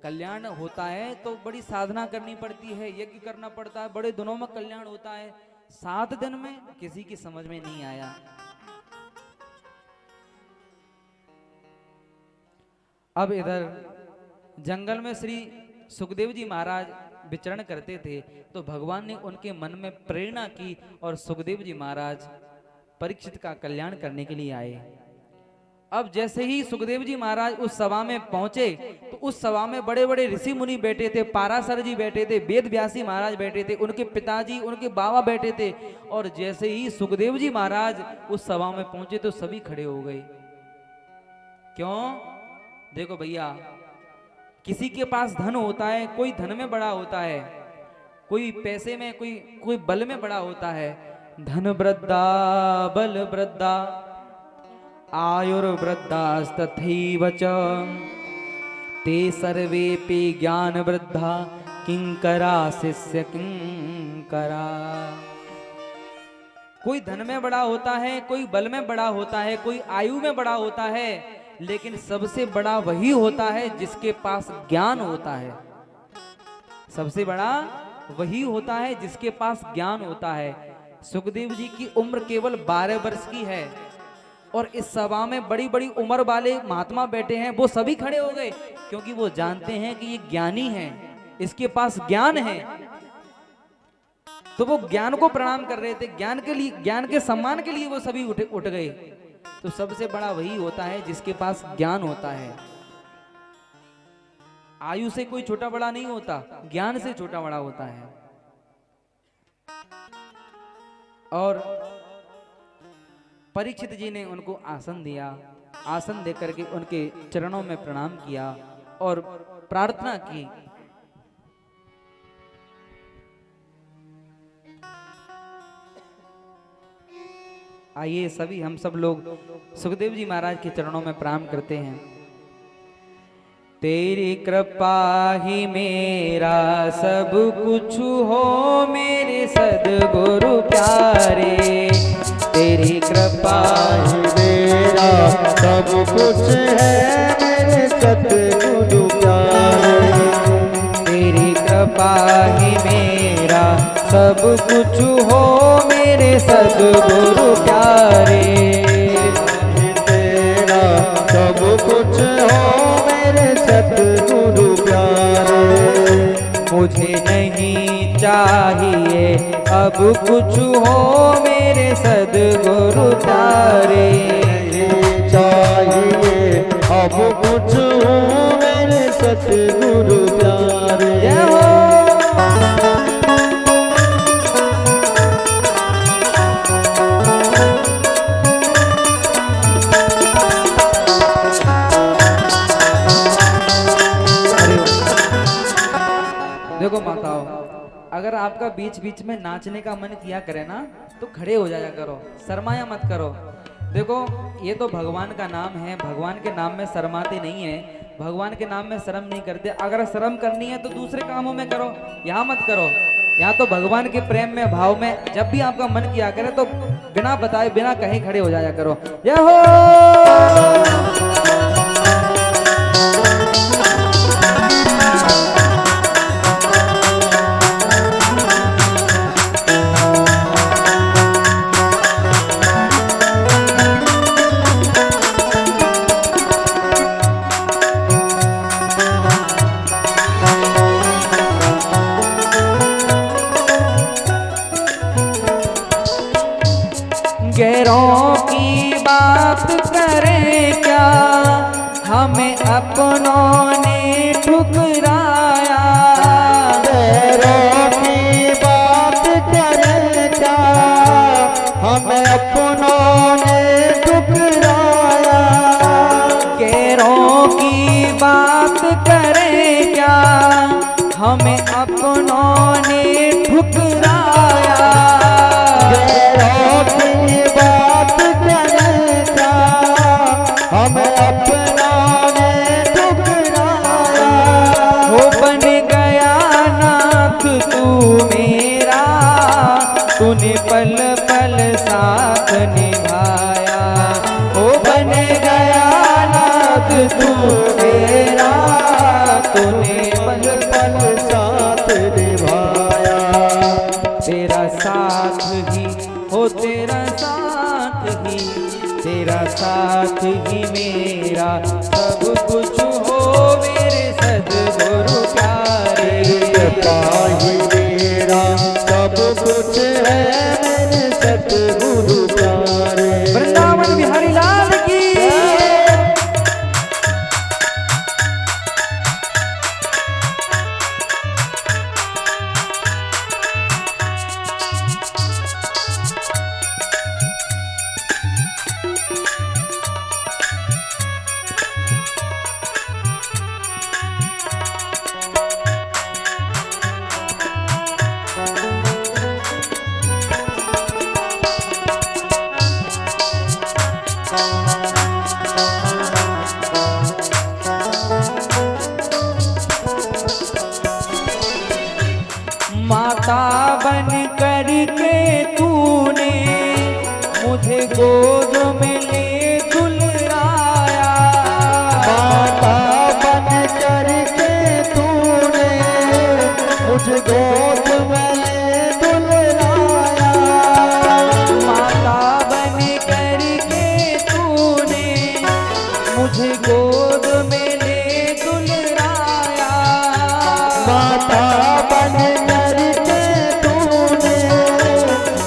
कल्याण होता है तो बड़ी साधना करनी पड़ती है, यज्ञ करना पड़ता है, बड़े दिनों में कल्याण होता है। 7 दिन में किसी की समझ में नहीं आया। अब इधर जंगल में श्री सुखदेव जी महाराज विचरण करते थे, तो भगवान ने उनके मन में प्रेरणा की और सुखदेव जी महाराज परीक्षित का कल्याण करने के लिए आए। अब जैसे ही सुखदेव जी महाराज उस सभा में पहुंचे, तो उस सभा में बड़े बड़े ऋषि मुनि बैठे थे, पाराशर जी बैठे थे, वेद व्यासी महाराज बैठे थे, उनके पिताजी, उनके बाबा बैठे थे। और जैसे ही सुखदेव जी महाराज उस सभा में पहुंचे तो सभी खड़े हो गए। क्यों? देखो भैया, किसी के पास धन होता है, कोई धन में बड़ा होता है, कोई पैसे में, कोई बल में बड़ा होता है। धन वृद्धा बल वृद्धा आयुर्वृद्धास्तथैव च ते सर्वेपि ज्ञान वृद्धा किंकरा शिष्य किंकरा। कोई धन में बड़ा होता है, कोई बल में बड़ा होता है, कोई आयु में बड़ा होता है, लेकिन सबसे बड़ा वही होता है जिसके पास ज्ञान होता है। सबसे बड़ा वही होता है जिसके पास ज्ञान होता है। सुखदेव जी की उम्र केवल 12 वर्ष की है, और इस सभा में बड़ी बड़ी उम्र वाले महात्मा बैठे हैं, वो सभी खड़े हो गए, क्योंकि वो जानते हैं कि ये ज्ञानी है, इसके पास ज्ञान है। तो वो ज्ञान को प्रणाम कर रहे थे, ज्ञान के लिए, ज्ञान के सम्मान के लिए वो सभी उठ गए। तो सबसे बड़ा वही होता है जिसके पास ज्ञान होता है। आयु से कोई छोटा बड़ा नहीं होता, ज्ञान से छोटा बड़ा होता है। और परीक्षित जी ने उनको आसन दिया, आसन देकर के उनके चरणों में प्रणाम किया और प्रार्थना की। आइए सभी हम सब लोग सुखदेव जी महाराज के चरणों में प्रणाम करते हैं। तेरी कृपा ही मेरा सब कुछ हो मेरे सद्गुरु प्यारे, तेरी कृपा ही मेरा सब कुछ है मेरे सद्गुरु प्यारे। तेरी कृपा ही मेरा सब कुछ हो मेरे सद्गुरु प्यारे, तेरा सब कुछ हो मेरे सद्गुरु प्यारे। मुझे नहीं चाहिए अब कुछ हो मेरे सद्गुरु प्यारे, चाहिए अब कुछ हो मेरे सद्गुरु प्यारे। जय हो। देखो माताओं, अगर आपका बीच बीच में नाचने का मन किया करे ना, तो खड़े हो जाया करो, शर्माया मत करो। देखो ये तो भगवान का नाम है, भगवान के नाम में शर्माते नहीं है, भगवान के नाम में शर्म नहीं करते। अगर शर्म करनी है तो दूसरे कामों में करो, यहाँ मत करो। यहाँ तो भगवान के प्रेम में, भाव में, जब भी आपका मन किया करे तो बिना बताए, बिना कहे खड़े हो जाया करो। जय हो। गैरों की बात करें क्या, हमें अपनों ने ठुकराया। गैरों की बात तू मेरा, तूने पल पल साथ निभाया। तेरा साथ ही हो, तेरा साथ ही, तेरा साथ ही मेरा सब कुछ हो मेरे सद्गुरु प्यारे। कृपा ही मेरा सब कुछ है मेरे सतगुरु प्यारे। वृंदावन बिहारी लाल की। माता बन करके तूने मुझे गोद में ले दुलराया। माता बन करके तूने मुझे गोद में ले दुलराया। माता बन करके तूने मुझे गोद में ले दुलराया। माता बन करके तूने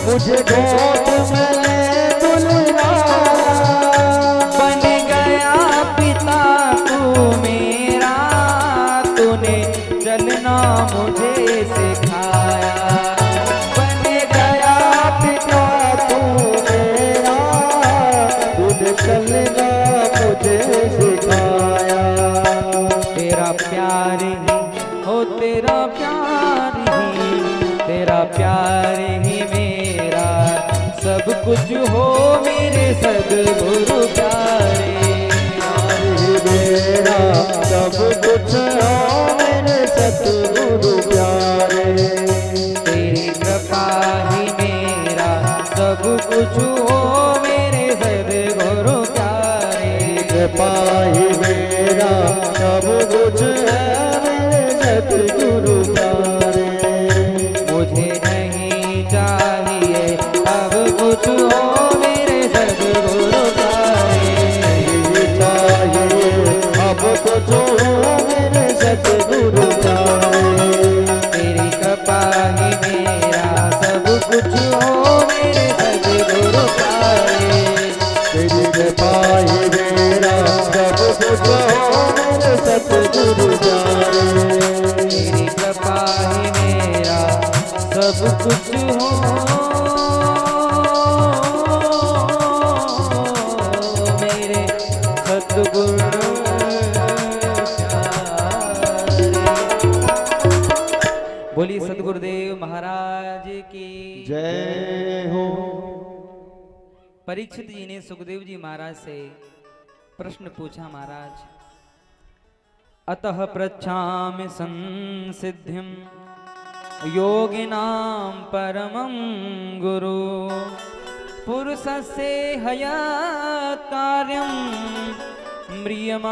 मुझे गोद में ले दुलराया। बन गया पिता तू मेरा, तूने चलना मुझे सिखाया। बन गया पिता तू मेरा, तूने चलना मुझे सिखाया। तेरा प्यार ही हो, तेरा प्यार ही, तेरा प्यार ही मेरा सब कुछ हो मेरे सद्गुरु प्यारे। मेरा सब कुछ हो मेरे सतगुरु प्यारे। तेरी कृपा ही मेरा सब कुछ हो मेरे सद्गुरु प्यारे। कृपा ही मेरा सब कुछ है मेरे सतगुरु प्यारे। मुझे नहीं चाहिए अब कुछ हो मेरे सद्गुरु प्यारे। चाहिए अब कुछ हो मेरे सतगुरु प्यारे। तेरी कृपा ही मेरा सब कुछ हो मेरे सद्गुरु प्यारे। तेरी कृपा ही मेरा सब कुछ हो मेरे सतगुरु प्यारे। तेरी कृपा ही मेरा सब कुछ हो मेरे सद्गुरु प्यारे। बोलिए सद्गुरुदेव महाराज की जय हो। परीक्षित जी ने सुखदेव जी महाराज से प्रश्न पूछा, महाराज अतः पृच्छामि संसिद्धिं योगिनां परमं गुरु पुरुषस्य हयात् कार्यं म्रियमाणस्य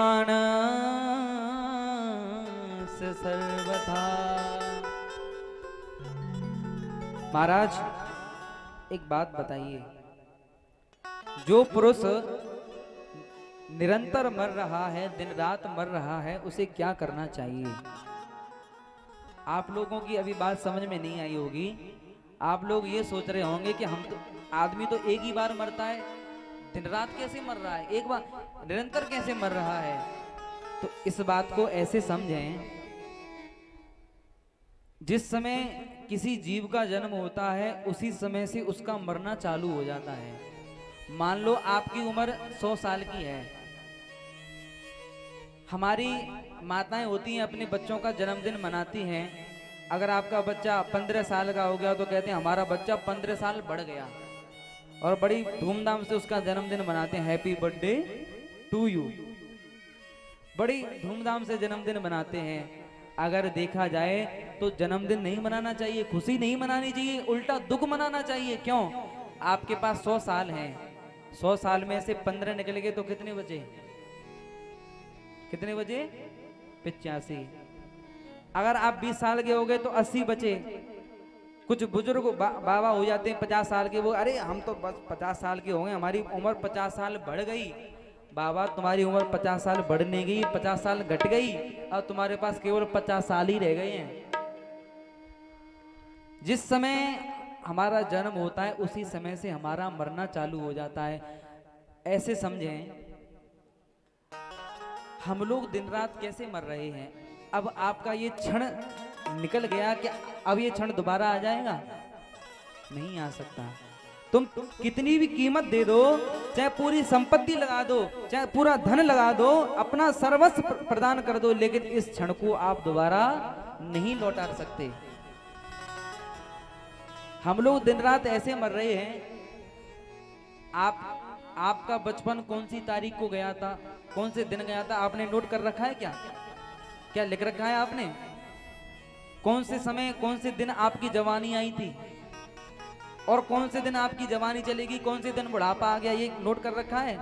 सर्वथा। महाराज एक बात बताइए, जो पुरुष निरंतर मर रहा है, दिन रात मर रहा है, उसे क्या करना चाहिए? आप लोगों की अभी बात समझ में नहीं आई होगी। आप लोग ये सोच रहे होंगे कि हम तो आदमी तो एक ही बार मरता है, दिन रात कैसे मर रहा है, एक बार निरंतर कैसे मर रहा है? तो इस बात को ऐसे समझें, जिस समय किसी जीव का जन्म होता है उसी समय से उसका मरना चालू हो जाता है। मान लो आपकी उम्र 100 साल की है, हमारी माताएं होती हैं अपने बच्चों का जन्मदिन मनाती हैं। अगर आपका बच्चा 15 साल का हो गया तो कहते हैं हमारा बच्चा 15 साल बढ़ गया, और बड़ी धूमधाम से उसका जन्मदिन मनाते हैं, हैप्पी बर्थडे टू यू, बड़ी धूमधाम से जन्मदिन मनाते हैं। अगर देखा जाए तो जन्मदिन नहीं मनाना चाहिए, खुशी नहीं मनानी चाहिए, उल्टा दुख मनाना चाहिए। क्यों? आपके पास 100 साल हैं, 100 साल में से 15 निकल गए तो कितने बचे? कितने बचे? 85। अगर आप 20 साल के हो गए तो 80 बचे। कुछ बुजुर्ग बाबा हो जाते हैं 50 साल के, वो अरे हम तो बस 50 साल के हो गए, हमारी उम्र 50 साल बढ़ गई। बाबा तुम्हारी उम्र 50 साल बढ़ नहीं गई, 50 साल घट गई, अब तुम्हारे पास केवल 50 साल ही रह गए हैं। जिस समय हमारा जन्म होता है उसी समय से हमारा मरना चालू हो जाता है। ऐसे समझें हम लोग दिन रात कैसे मर रहे हैं। अब आपका ये क्षण निकल गया कि अब ये क्षण दोबारा आ जाएगा? नहीं आ सकता। तुम कितनी भी कीमत दे दो, चाहे पूरी संपत्ति लगा दो, चाहे पूरा धन लगा दो, अपना सर्वस्व प्रदान कर दो, लेकिन इस क्षण को आप दोबारा नहीं लौटा सकते। हम लोग दिन रात ऐसे मर रहे हैं। आपका बचपन कौन सी तारीख को गया था, कौन से दिन गया था, आपने नोट कर रखा है क्या? क्या लिख रखा है आपने? कौन से समय कौन से दिन आपकी जवानी आई थी और कौन से दिन आपकी जवानी चलेगी, कौन से दिन बुढ़ापा आ गया, ये नोट कर रखा है?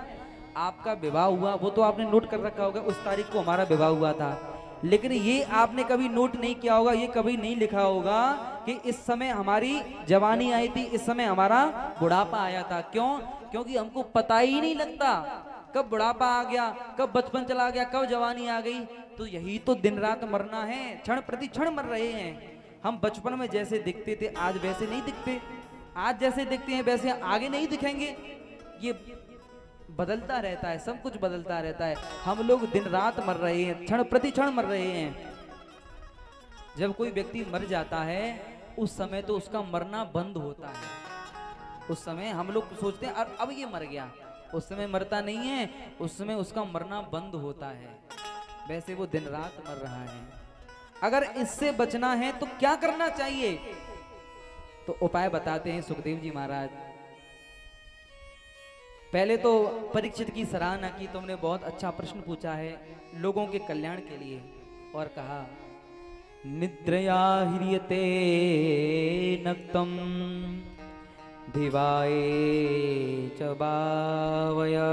आपका विवाह हुआ वो तो आपने नोट कर रखा होगा, उस तारीख को हमारा विवाह हुआ था, लेकिन ये आपने कभी नोट नहीं किया होगा, ये कभी नहीं लिखा होगा कि इस समय हमारी जवानी आई थी, इस समय हमारा बुढ़ापा आया था। क्यों? क्योंकि हमको पता ही नहीं लगता कब बुढ़ापा आ गया, कब बचपन चला गया, कब जवानी आ गई। तो यही तो दिन रात मरना है, क्षण प्रति क्षण मर रहे हैं। हम बचपन में जैसे दिखते थे आज वैसे नहीं दिखते, आज जैसे दिखते हैं वैसे आगे नहीं दिखेंगे। ये बदलता रहता है, सब कुछ बदलता रहता है। हम लोग दिन रात मर रहे हैं, क्षण प्रति क्षण मर रहे हैं। जब कोई व्यक्ति मर जाता है उस समय तो उसका मरना बंद होता है। उस समय हम लोग सोचते हैं अब ये मर गया, उस समय मरता नहीं है, उस समय उसका मरना बंद होता है। वैसे वो दिन रात मर रहा है। अगर इससे बचना है तो क्या करना चाहिए? तो उपाय बताते हैं सुखदेव जी महाराज। पहले तो परीक्षित की सराहना की, तुमने बहुत अच्छा प्रश्न पूछा है लोगों के कल्याण के लिए, और कहा निद्रया ह्रियते नक्तम दिवाए च भावया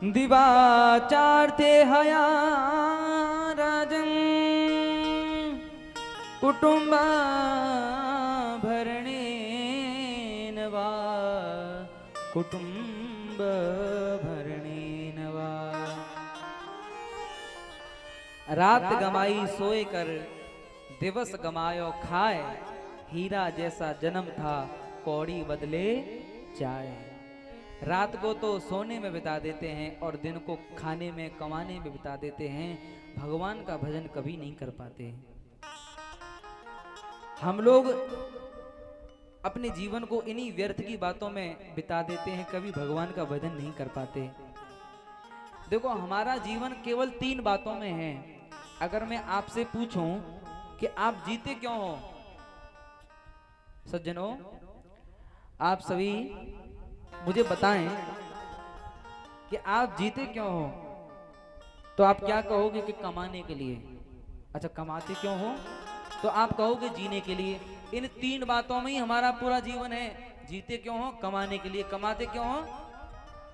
दिवाचार्थे हया राजन् कुटुंब भरणेन वा कुटुंब भरणेन वा। रात गमाई सोए कर दिवस गमायो खाए, हीरा जैसा जन्म था कौड़ी बदले जाए। रात को तो सोने में बिता देते हैं और दिन को खाने में कमाने में बिता देते हैं, भगवान का भजन कभी नहीं कर पाते। हम लोग अपने जीवन को इन्हीं व्यर्थ की बातों में बिता देते हैं, कभी भगवान का भजन नहीं कर पाते। देखो हमारा जीवन केवल 3 बातों में है। अगर मैं आपसे पूछूं कि आप जीते क्यों हो, सज्जनों आप सभी मुझे बताएं कि आप जीते क्यों हो, तो आप क्या कहोगे? कि कमाने के लिए। अच्छा, कमाते क्यों हो? तो आप कहोगे जीने के लिए। इन 3 बातों में ही हमारा पूरा जीवन है। जीते क्यों हो? कमाने के लिए। कमाते क्यों हो?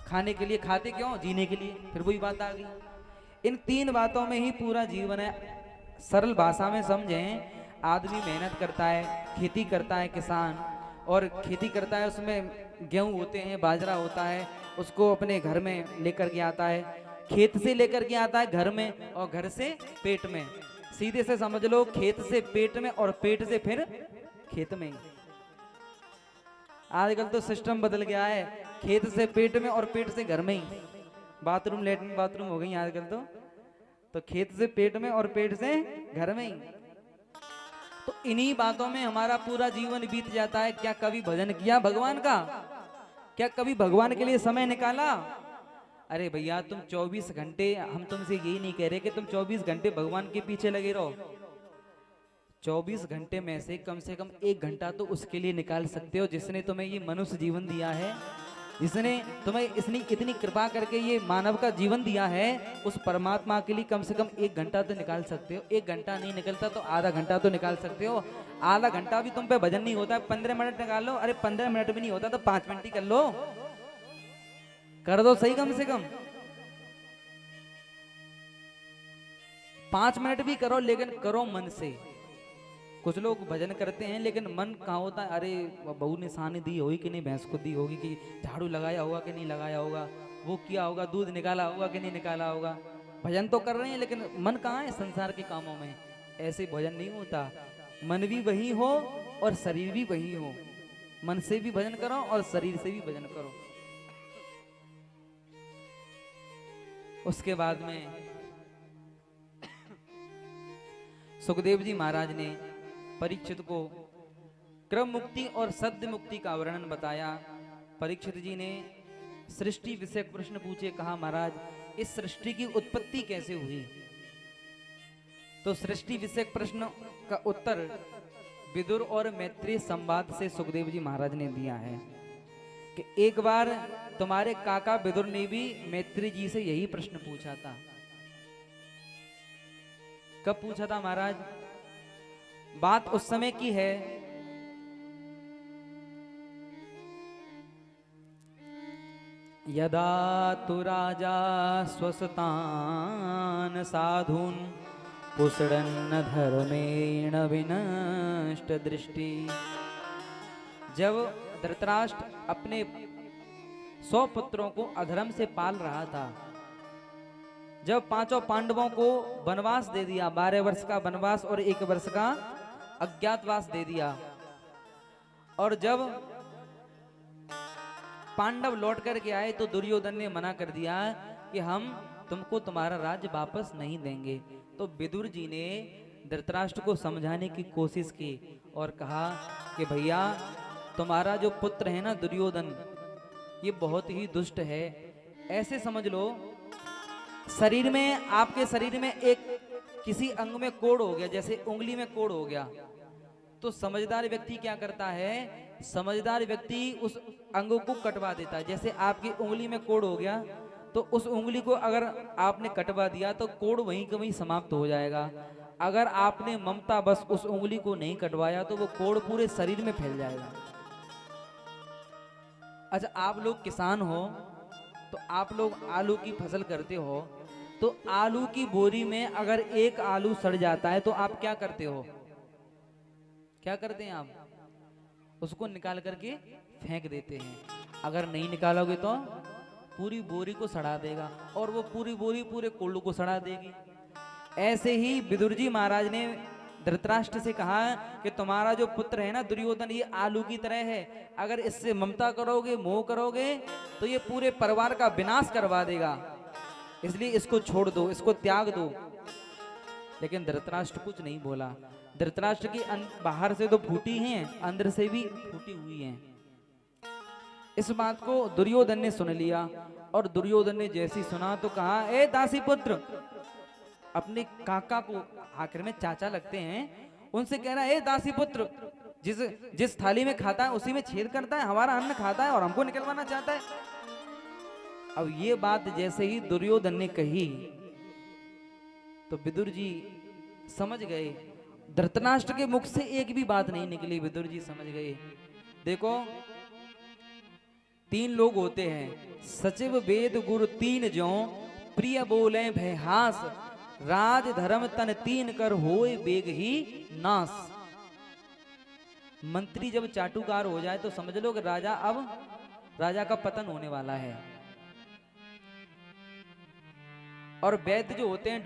खाने के लिए। खाते क्यों हो? जीने के लिए। फिर वही बात आ गई, इन 3 बातों में ही पूरा जीवन है। सरल भाषा में समझें, आदमी मेहनत करता है, खेती करता है किसान, और खेती करता है उसमें गेहूं होते हैं, बाजरा होता है, उसको अपने घर में लेकर के आता है, खेत से लेकर के आता है घर में, और घर से पेट में। सीधे से समझ लो, खेत से पेट में और पेट से फिर खेत में। आजकल तो सिस्टम बदल गया है, खेत से पेट में और पेट से घर में ही। बाथरूम लेटरिन बाथरूम हो गई आजकल तो खेत से पेट में और पेट से घर में ही। तो इन्हीं बातों में हमारा पूरा जीवन बीत जाता है। क्या कभी भजन किया भगवान का? क्या कभी भगवान के लिए समय निकाला? अरे भैया तुम 24 घंटे, हम तुमसे यही नहीं कह रहे कि तुम 24 घंटे भगवान के पीछे लगे रहो। 24 घंटे में से कम 1 घंटा तो उसके लिए निकाल सकते हो जिसने तुम्हें ये मनुष्य जीवन दिया है, जिसने तुम्हें इतनी कृपा करके ये मानव का जीवन दिया है। उस परमात्मा के लिए कम से कम 1 घंटा तो निकाल सकते हो। 1 घंटा नहीं निकलता तो आधा घंटा तो निकाल सकते हो। आधा घंटा भी तुम पे भजन नहीं होता, 15 मिनट निकाल लो। अरे 15 मिनट भी नहीं होता तो 5 मिनट ही कर लो, कर दो सही कम से कम। 5 मिनट भी करो, लेकिन करो मन से। कुछ लोग भजन करते हैं लेकिन मन कहाँ होता है, अरे बहू ने सानी दी होगी कि नहीं, भैंस को दी होगी कि, झाड़ू लगाया होगा कि नहीं लगाया होगा, वो किया होगा, दूध निकाला होगा कि नहीं निकाला होगा। भजन तो कर रहे हैं लेकिन मन कहाँ है संसार के कामों में। ऐसे भजन नहीं होता। मन भी वही हो और शरीर भी वही हो। मन से भी भजन करो और शरीर से भी भजन करो। उसके बाद में सुखदेव जी महाराज ने परीक्षित को क्रम मुक्ति और सद्य मुक्ति का वर्णन बताया। परीक्षित जी ने सृष्टि विषय प्रश्न पूछे, कहा महाराज इस सृष्टि की उत्पत्ति कैसे हुई। तो सृष्टि विषय प्रश्न का उत्तर विदुर और मैत्री संवाद से सुखदेव जी महाराज ने दिया है कि एक बार तुम्हारे काका विदुर ने भी मैत्री जी से यही प्रश्न पूछा था। कब पूछा था महाराज? बात उस समय की है यदा तु राजा स्वसतान साधून पुसड़न्न धर्मेण विनष्ट दृष्टि। जब धृतराष्ट्र अपने 100 पुत्रों को अधर्म से पाल रहा था, जब 5 पांडवों को वनवास दे दिया, 12 वर्ष का वनवास और 1 वर्ष का अज्ञातवास दे दिया, और जब पांडव लौट करके आए तो दुर्योधन ने मना कर दिया कि हम तुमको तुम्हारा राज्य वापस नहीं देंगे। तो विदुर जी ने धृतराष्ट्र को समझाने की कोशिश की और कहा कि भैया तुम्हारा जो पुत्र है ना दुर्योधन, ये बहुत ही दुष्ट है। ऐसे समझ लो शरीर में, आपके शरीर में एक किसी अंग में कोड़ हो गया, जैसे उंगली में कोड़ हो गया, तो समझदार व्यक्ति क्या करता है? समझदार व्यक्ति उस अंग को कटवा देता है। जैसे आपकी उंगली में कोड़ हो गया तो उस उंगली को अगर आपने कटवा दिया तो कोड़ वहीं का वहीं समाप्त हो जाएगा। अगर आपने ममता बस उस उंगली को नहीं कटवाया तो वो कोड़ पूरे शरीर में फैल जाएगा। अच्छा, आप लोग किसान हो तो आप लोग आलू की फसल करते हो, तो आलू की बोरी में अगर एक आलू सड़ जाता है तो आप क्या करते हो? क्या करते हैं आप? उसको निकाल करके फेंक देते हैं। अगर नहीं निकालोगे तो पूरी बोरी को सड़ा देगा और वो पूरी बोरी पूरे कोल्ड को सड़ा देगी। ऐसे ही विदुर जी महाराज ने धृतराष्ट्र से कहा कि तुम्हारा जो पुत्र है ना दुर्योधन, ये आलू की तरह है, अगर इससे ममता करोगे, मोह करोगे तो ये पूरे परिवार का विनाश करवा देगा, इसलिए इसको छोड़ दो, इसको त्याग दो। लेकिन धृतराष्ट्र कुछ नहीं बोला। धृतराष्ट्र की बाहर से तो फूटी हैं, अंदर से भी फूटी हुई हैं। इस बात को दुर्योधन ने सुन लिया और दुर्योधन ने जैसी सुना तो कहा, ए दासी पुत्र, अपने काका को आखिर में चाचा लगते हैं, उनसे कह रहा है, ए दासी पुत्र, जिस थाली में खाता है उसी में छेद करता है, हमारा अन्न खाता है और हमको निकलवाना चाहता है। अब ये बात जैसे ही दुर्योधन ने कही तो विदुर जी समझ गए। धृतराष्ट्र के मुख से एक भी बात नहीं निकली, विदुर जी समझ गए। देखो 3 लोग होते हैं, सचिव वेद गुरु 3 ज्यों, प्रिय बोले भयहास, राज धर्म तन 3 कर होए बेग ही नास। मंत्री जब चाटुकार हो जाए तो समझ लो कि राजा का पतन होने वाला है। और वैद्य जो होते हैं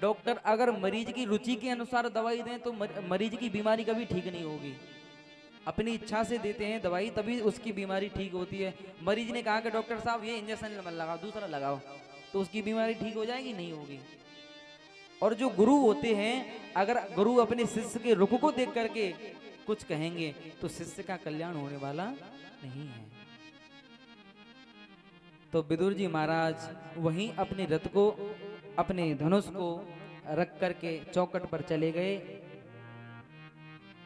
डॉक्टर अगर मरीज की रुचि के अनुसार दवाई दें तो मरीज की बीमारी कभी ठीक नहीं होगी। अपनी इच्छा से देते हैं दवाई तभी उसकी बीमारी ठीक होती है। मरीज ने कहा कि डॉक्टर साहब ये इंजेक्शन मत लगाओ, दूसरा लगाओ, तो उसकी बीमारी ठीक हो जाएगी? नहीं होगी। और जो गुरु होते हैं, अगर गुरु अपने शिष्य के रुख को देख करके कुछ कहेंगे तो शिष्य का कल्याण होने वाला नहीं है। तो विदुर जी महाराज वहीं अपने रथ को, अपने धनुष को रख करके चौखट पर चले गए।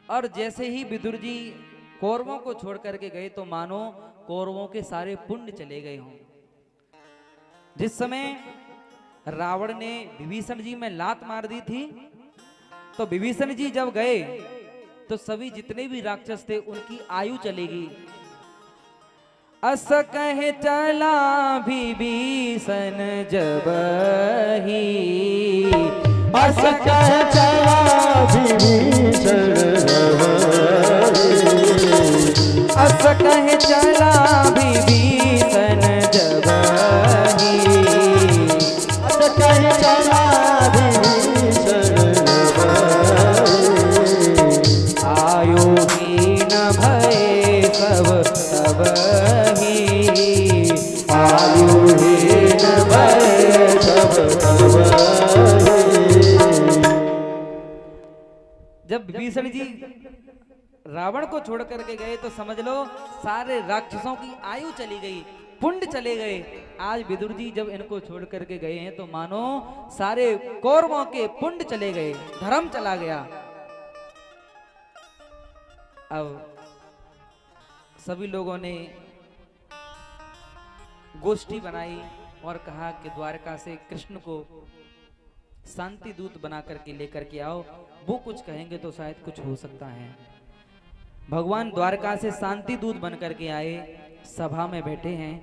और जैसे ही विदुर जी कौरवों को छोड़ करके गए तो मानो कौरवों के सारे पुण्य चले गए हों। जिस समय रावण ने विभीषण जी में लात मार दी थी तो विभीषण जी जब गए तो सभी जितने भी राक्षस थे उनकी आयु चलेगी। अस कहे चला विभीषण जब ही अस कह चला विभीषण अस कह चला विभीषण जबहि अस कह चला विभीषण आयो हीन भय सब तबहि आयु हीन भय सब तबहि। जब विभीषण जी रावण को छोड़ करके गए तो समझ लो सारे राक्षसों की आयु चली गई, पुण्य चले गए। आज विदुर जी जब इनको छोड़ करके गए हैं तो मानो सारे कौरवों के पुण्य चले गए, धर्म चला गया। अब सभी लोगों ने गोष्ठी बनाई और कहा कि द्वारका से कृष्ण को शांति दूत बना करके लेकर के आओ, वो कुछ कहेंगे तो शायद कुछ हो सकता है। भगवान द्वारका से शांति दूत बन करके आए, सभा में बैठे हैं।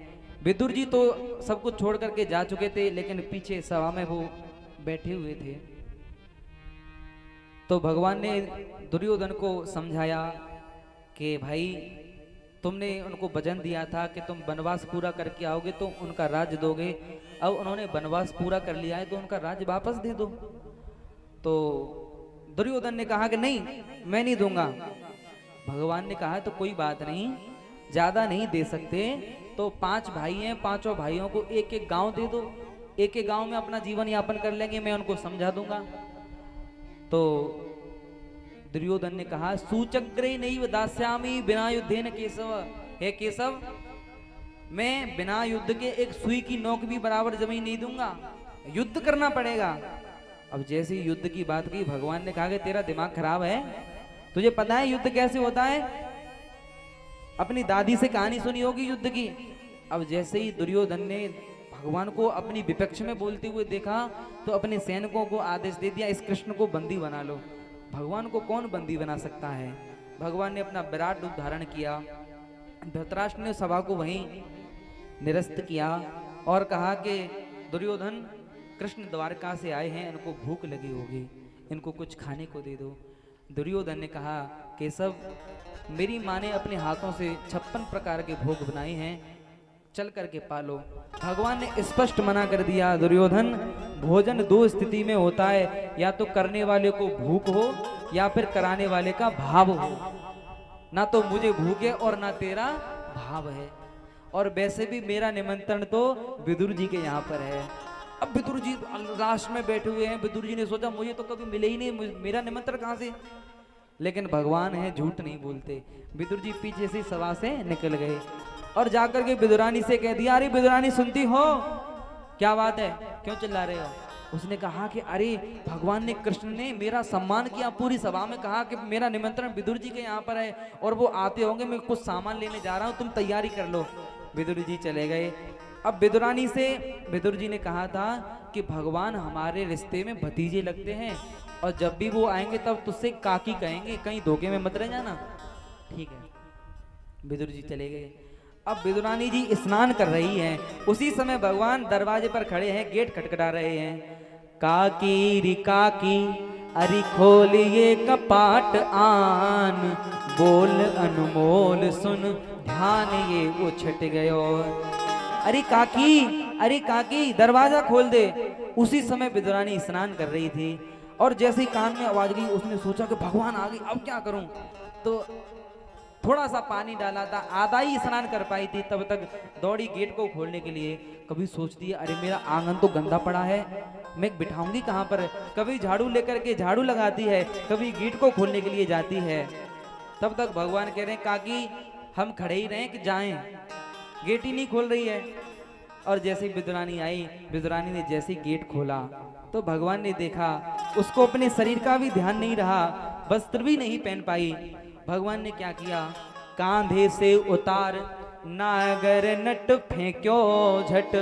विदुर जी तो सब कुछ छोड़ करके जा चुके थे, लेकिन पीछे सभा में वो बैठे हुए थे। तो भगवान ने दुर्योधन को समझाया कि भाई तुमने उनको वचन दिया था कि तुम वनवास पूरा करके आओगे तो उनका राज्य दोगे। अब उन्होंने वनवास पूरा कर लिया है तो उनका राज्य वापस दे दो। तो दुर्योधन ने कहा कि नहीं, मैं नहीं दूंगा। भगवान ने कहा तो कोई बात नहीं, ज्यादा नहीं दे सकते, तो 5 भाई हैं, 5 भाइयों को एक एक गांव दे दो, एक एक गांव में अपना जीवन यापन कर लेंगे, मैं उनको समझा दूंगा। तो दुर्योधन ने कहा सूचक्रे नैव दास्यामि बिना युद्धेन केशव। हे केशव, मैं बिना युद्ध के एक सुई की नोक भी बराबर जमीन नहीं दूंगा, युद्ध करना पड़ेगा। अब जैसे ही युद्ध की बात की, भगवान ने कहा कि तेरा दिमाग खराब है, तुझे पता है युद्ध कैसे होता है? अपनी दादी से कहानी सुनी होगी युद्ध की। अब जैसे ही दुर्योधन ने भगवान को अपनी विपक्ष में बोलते हुए देखा तो अपने सैनिकों को आदेश दे दिया, इस कृष्ण को बंदी बना लो। भगवान को कौन बंदी बना सकता है? भगवान ने अपना विराट रूप धारण किया। धृतराष्ट्र ने सभा को वहीं निरस्त किया और कहा कि दुर्योधन, कृष्ण द्वारका से आए हैं, इनको भूख लगी होगी, इनको कुछ खाने को दे दो। दुर्योधन ने कहा केशव, मेरी माँ ने अपने हाथों से 56 प्रकार के भोग बनाए हैं, चल करके पालो। भगवान ने स्पष्ट मना कर दिया, दुर्योधन, भोजन 2 स्थिति में होता है, या तो करने वाले को भूख हो या फिर कराने वाले का भाव हो। ना तो मुझे भूख है और ना तेरा भाव है। और वैसे भी मेरा निमंत्रण तो विदुर जी के यहाँ पर है। अब विदुर जी लास्ट में बैठे हुए हैं। विदुर जी ने सोचा मुझे तो कभी मिले ही नहीं, मेरा निमंत्रण कहाँ से? लेकिन भगवान है, झूठ नहीं बोलते। विदुर जी पीछे से सभा से निकल गए और जाकर के विदुरानी से कह दिया, अरे विदुरानी सुनती हो? क्या बात है, क्यों चिल्ला रहे हो? उसने कहा कि अरे भगवान ने, कृष्ण ने मेरा सम्मान किया, पूरी सभा में कहा कि मेरा निमंत्रण विदुर जी के यहाँ पर है और वो आते होंगे, मैं कुछ सामान लेने जा रहा हूँ, तुम तैयारी कर लो। विदुर जी चले गए। अब विदुरानी से विदुर जी ने कहा था कि भगवान हमारे रिश्ते में भतीजे लगते हैं और जब भी वो आएंगे तब तुझसे काकी कहेंगे, कहीं धोखे में मत रह जाना। ठीक है, विदुर जी चले गए। अब विदुरानी जी स्नान कर रही हैं, उसी समय भगवान दरवाजे पर खड़े हैं, गेट खटखटा रहे हैं। काकी री काकी, अरे खोलिए कपाट आन, बोल अनमोल सुन ध्यान ये उछट गयो। अरे काकी दरवाजा खोल दे। उसी समय विदुरानी स्नान कर रही थी और जैसे ही कान में आवाज गई, उसने सोचा कि भगवान आ गई, अब क्या करूं? तो थोड़ा सा पानी डाला था, आधा ही स्नान कर पाई थी, तब तक दौड़ी गेट को खोलने के लिए। कभी सोचती है अरे मेरा आंगन तो गंदा पड़ा है, मैं बिठाऊंगी कहाँ पर? कभी झाड़ू लेकर के झाड़ू लगाती है, कभी गेट को खोलने के लिए जाती है। तब तक भगवान कह रहे हैं काकी हम खड़े ही रहें कि जाएं? गेट ही नहीं खोल रही है। और जैसे ही विदुरानी आई, विदुरानी ने जैसे ही गेट खोला तो भगवान ने देखा उसको अपने शरीर का भी ध्यान नहीं रहा, वस्त्र भी नहीं पहन पाई। भगवान ने क्या किया, कांधे से उतार नागर नट फेंक्यो झट,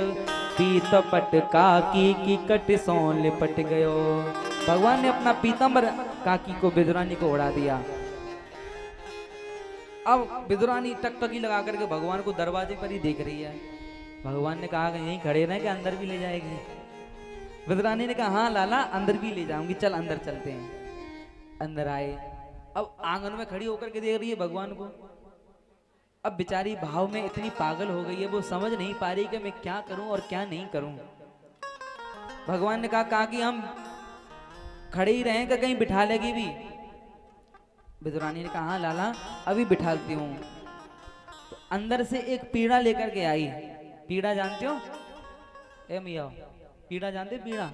पीत पट काकी की कट सो लिपट गयो। भगवान ने अपना पीतांबर काकी को, विदुरानी को उड़ा दिया। अब विदुरानी टकटकी लगा करके भगवान को दरवाजे पर ही देख रही है। भगवान ने कहा कि यहीं खड़े रहे कि अंदर भी ले जाएगी? विदुरानी ने कहा हाँ लाला अंदर भी ले जाऊंगी, चल अंदर चलते हैं। अंदर आए, अब आंगन में खड़ी होकर के देख रही है भगवान को। अब बेचारी भाव में इतनी पागल हो गई है, वो समझ नहीं पा रही कि मैं क्या करूं और क्या नहीं करूं। भगवान ने कहा कि हम खड़े ही रहें, कहीं बिठा लेगी भी। विदुरानी ने कहा हाँ लाला अभी बिठाती हूँ। तो अंदर से एक पीड़ा लेकर के आई। पीड़ा जानते हो ए मिया, पीड़ा जानते हो? पीड़ा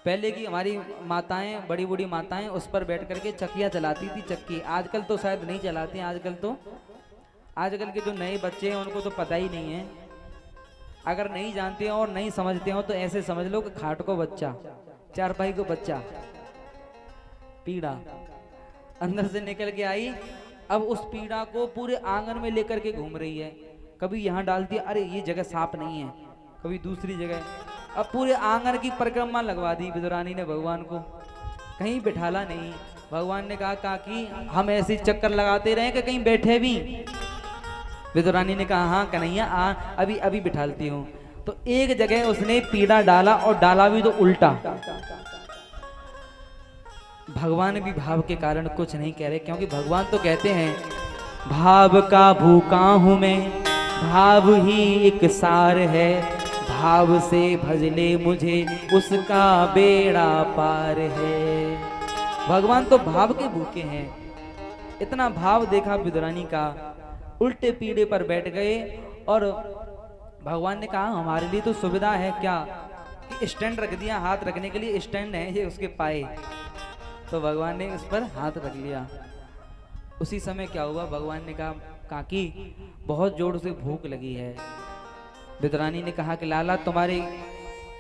पहले की हमारी माताएं, बड़ी बूढ़ी माताएं उस पर बैठ करके चक्कियाँ चलाती थी। चक्की आजकल तो शायद नहीं चलाती, आजकल के जो नए बच्चे हैं उनको तो पता ही नहीं है। अगर नहीं जानते हो और नहीं समझते हो तो ऐसे समझ लो कि खाट को बच्चा, चारपाई को बच्चा। पीड़ा अंदर से निकल के आई। अब उस पीड़ा को पूरे आंगन में लेकर के घूम रही है। कभी यहाँ डालती है, अरे ये जगह साफ नहीं है, कभी दूसरी जगह। अब पूरे आंगन की परिक्रमा लगवा दी विदुरानी ने भगवान को, कहीं बिठाला नहीं। भगवान ने कहा कि हम ऐसे चक्कर लगाते रहे कि कहीं बैठे भी। विदुरानी ने कहा हाँ कन्हैया आ, अभी अभी बिठालती हूँ। तो एक जगह उसने पीड़ा डाला और डाला भी तो उल्टा। भगवान भी भाव के कारण कुछ नहीं कह रहे, क्योंकि भगवान तो कहते हैं भाव का भूखा हूं मैं, भाव ही एक सार है, भाव से भजले मुझे उसका बेड़ा पार है। भगवान तो भाव के भूखे हैं। इतना भाव देखा विदुरानी का, उल्टे पीड़े पर बैठ गए। और भगवान ने कहा हमारे लिए तो सुविधा है क्या, कि स्टैंड रख दिया, हाथ रखने के लिए स्टैंड है ये उसके पाए। तो भगवान ने उस पर हाथ रख लिया। उसी समय क्या हुआ, भगवान ने कहा काकी बहुत जोर से भूख लगी है। विदुरानी ने कहा कि लाला तुम्हारे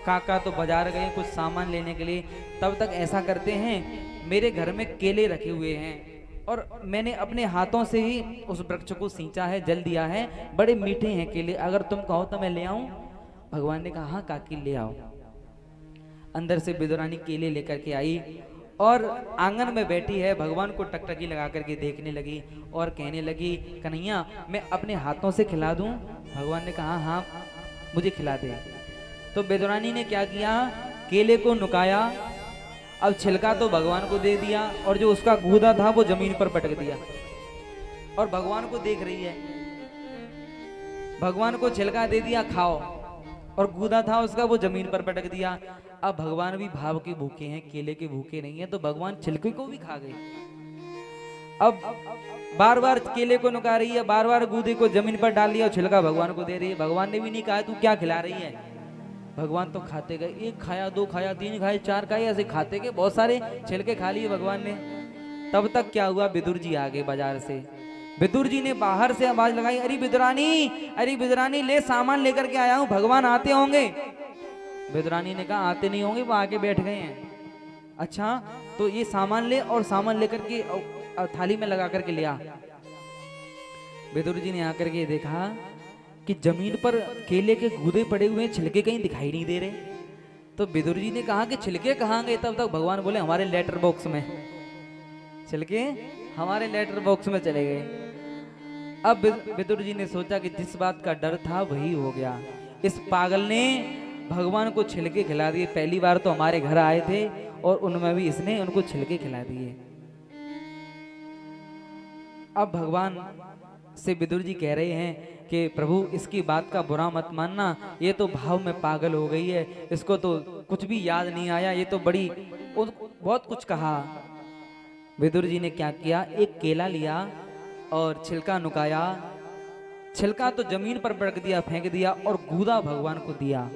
काका तो बाजार गए कुछ सामान लेने के लिए, तब तक ऐसा करते हैं मेरे घर में केले रखे हुए हैं और मैंने अपने हाथों से ही उस वृक्ष को सींचा है, जल दिया है, बड़े मीठे हैं केले, अगर तुम कहो तो मैं ले आऊं। भगवान ने कहा हाँ काकी ले आओ। अंदर से विदुरानी केले लेकर के आई और आंगन में बैठी है, भगवान को टकटकी लगा करके देखने लगी और कहने लगी कन्हैया मैं अपने हाथों से खिला दूं। भगवान ने कहा हाँ मुझे खिला दे। तो विदुरानी ने क्या किया, केले को नुकाया, अब छिलका तो भगवान को दे दिया और जो उसका गूदा था वो जमीन पर पटक दिया और भगवान को देख रही है। भगवान को छिलका दे दिया खाओ, और गूदा था उसका वो जमीन पर पटक दिया। अब भगवान भी भाव के भूखे हैं, केले के भूखे नहीं है, तो भगवान छिलके को भी खा गए। अब बार बार केले को नुका रही है, बार बार गूदे को जमीन पर डाल दिया और छिलका भगवान को दे रही है। भगवान ने भी नहीं कहा तू क्या खिला रही है। भगवान तो खाते गए, एक खाया, दो खाया, तीन खाए, चार खाए, ऐसे खाते गए, बहुत सारे छिलके खा लिए भगवान ने। तब तक क्या हुआ, विदुर जी आ गए बाजार से। विदुर जी ने बाहर से आवाज लगाई, अरे विदुरानी ले सामान लेकर के आया हूं, भगवान आते होंगे। विदुरानी ने कहा आते नहीं होंगे, वो आके बैठ गए हैं। अच्छा तो ये सामान ले, और सामान लेकर के थाली में लगा करके ले आ। विदुर जी ने आकर के देखा कि जमीन पर केले के गूदे पड़े हुए, छिलके कहीं दिखाई नहीं दे रहे। तो विदुर जी ने कहा कि छिलके कहाँ गए। तब तक भगवान बोले हमारे लेटर बॉक्स में, छिलके हमारे लेटर बॉक्स में चले गए। अब विदुर जी ने सोचा कि जिस बात का डर था वही हो गया, इस पागल ने भगवान को छिलके खिला दिए। पहली बार तो हमारे घर आए थे और उनमें भी इसने उनको छिलके खिला दिए। अब भगवान से विदुर जी कह रहे हैं कि प्रभु इसकी बात का बुरा मत मानना, ये तो भाव में पागल हो गई है, इसको तो कुछ भी याद नहीं आया, ये तो बहुत कुछ कहा। विदुर जी ने क्या किया, एक केला लिया और छिलका नुकाया, छिलका तो जमीन पर पटक दिया, फेंक दिया, और गूदा भगवान को दिया।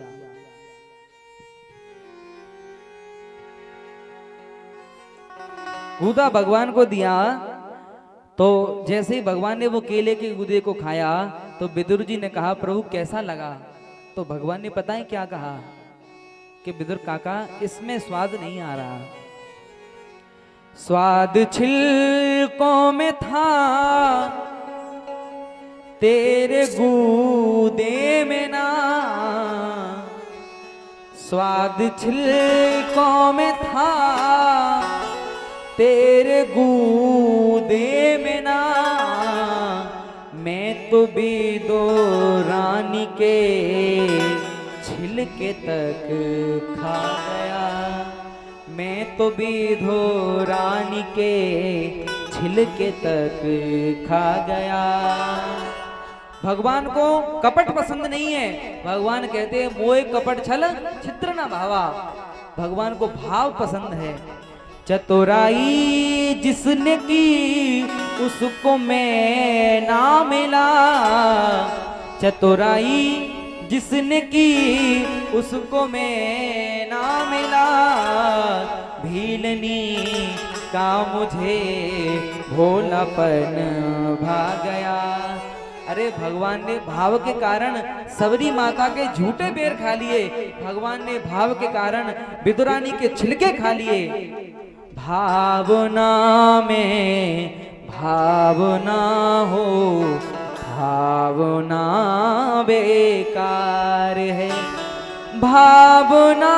गूदा भगवान को दिया तो जैसे ही भगवान ने वो केले के गूदे को खाया तो विदुर जी ने कहा प्रभु कैसा लगा। तो भगवान ने पता है क्या कहा कि विदुर काका इसमें स्वाद नहीं आ रहा, स्वाद छिलकों में था तेरे गूदे में ना, स्वाद छिलकों में था तेरे गूदे में ना, मैं तो भी दो रानी के छिल छिलके तक खा गया। मैं तो विधो रानी के छिलके तक खा गया। भगवान को कपट पसंद नहीं है। भगवान कहते हैं मोए कपट छल छिद्र न भावा। भगवान को भाव पसंद है। चतुराई जिसने की उसको मैं ना मिला। चतुराई जिसने की उसको मैं ना मिला। भीलनी का मुझे भोलापन भा गया। अरे भगवान ने भाव के कारण सबरी माता के झूठे बेर खा लिए। भगवान ने भाव के कारण विदुरानी के छिलके खा लिए। भावना में भावना हो, भावना बेकार है। भावना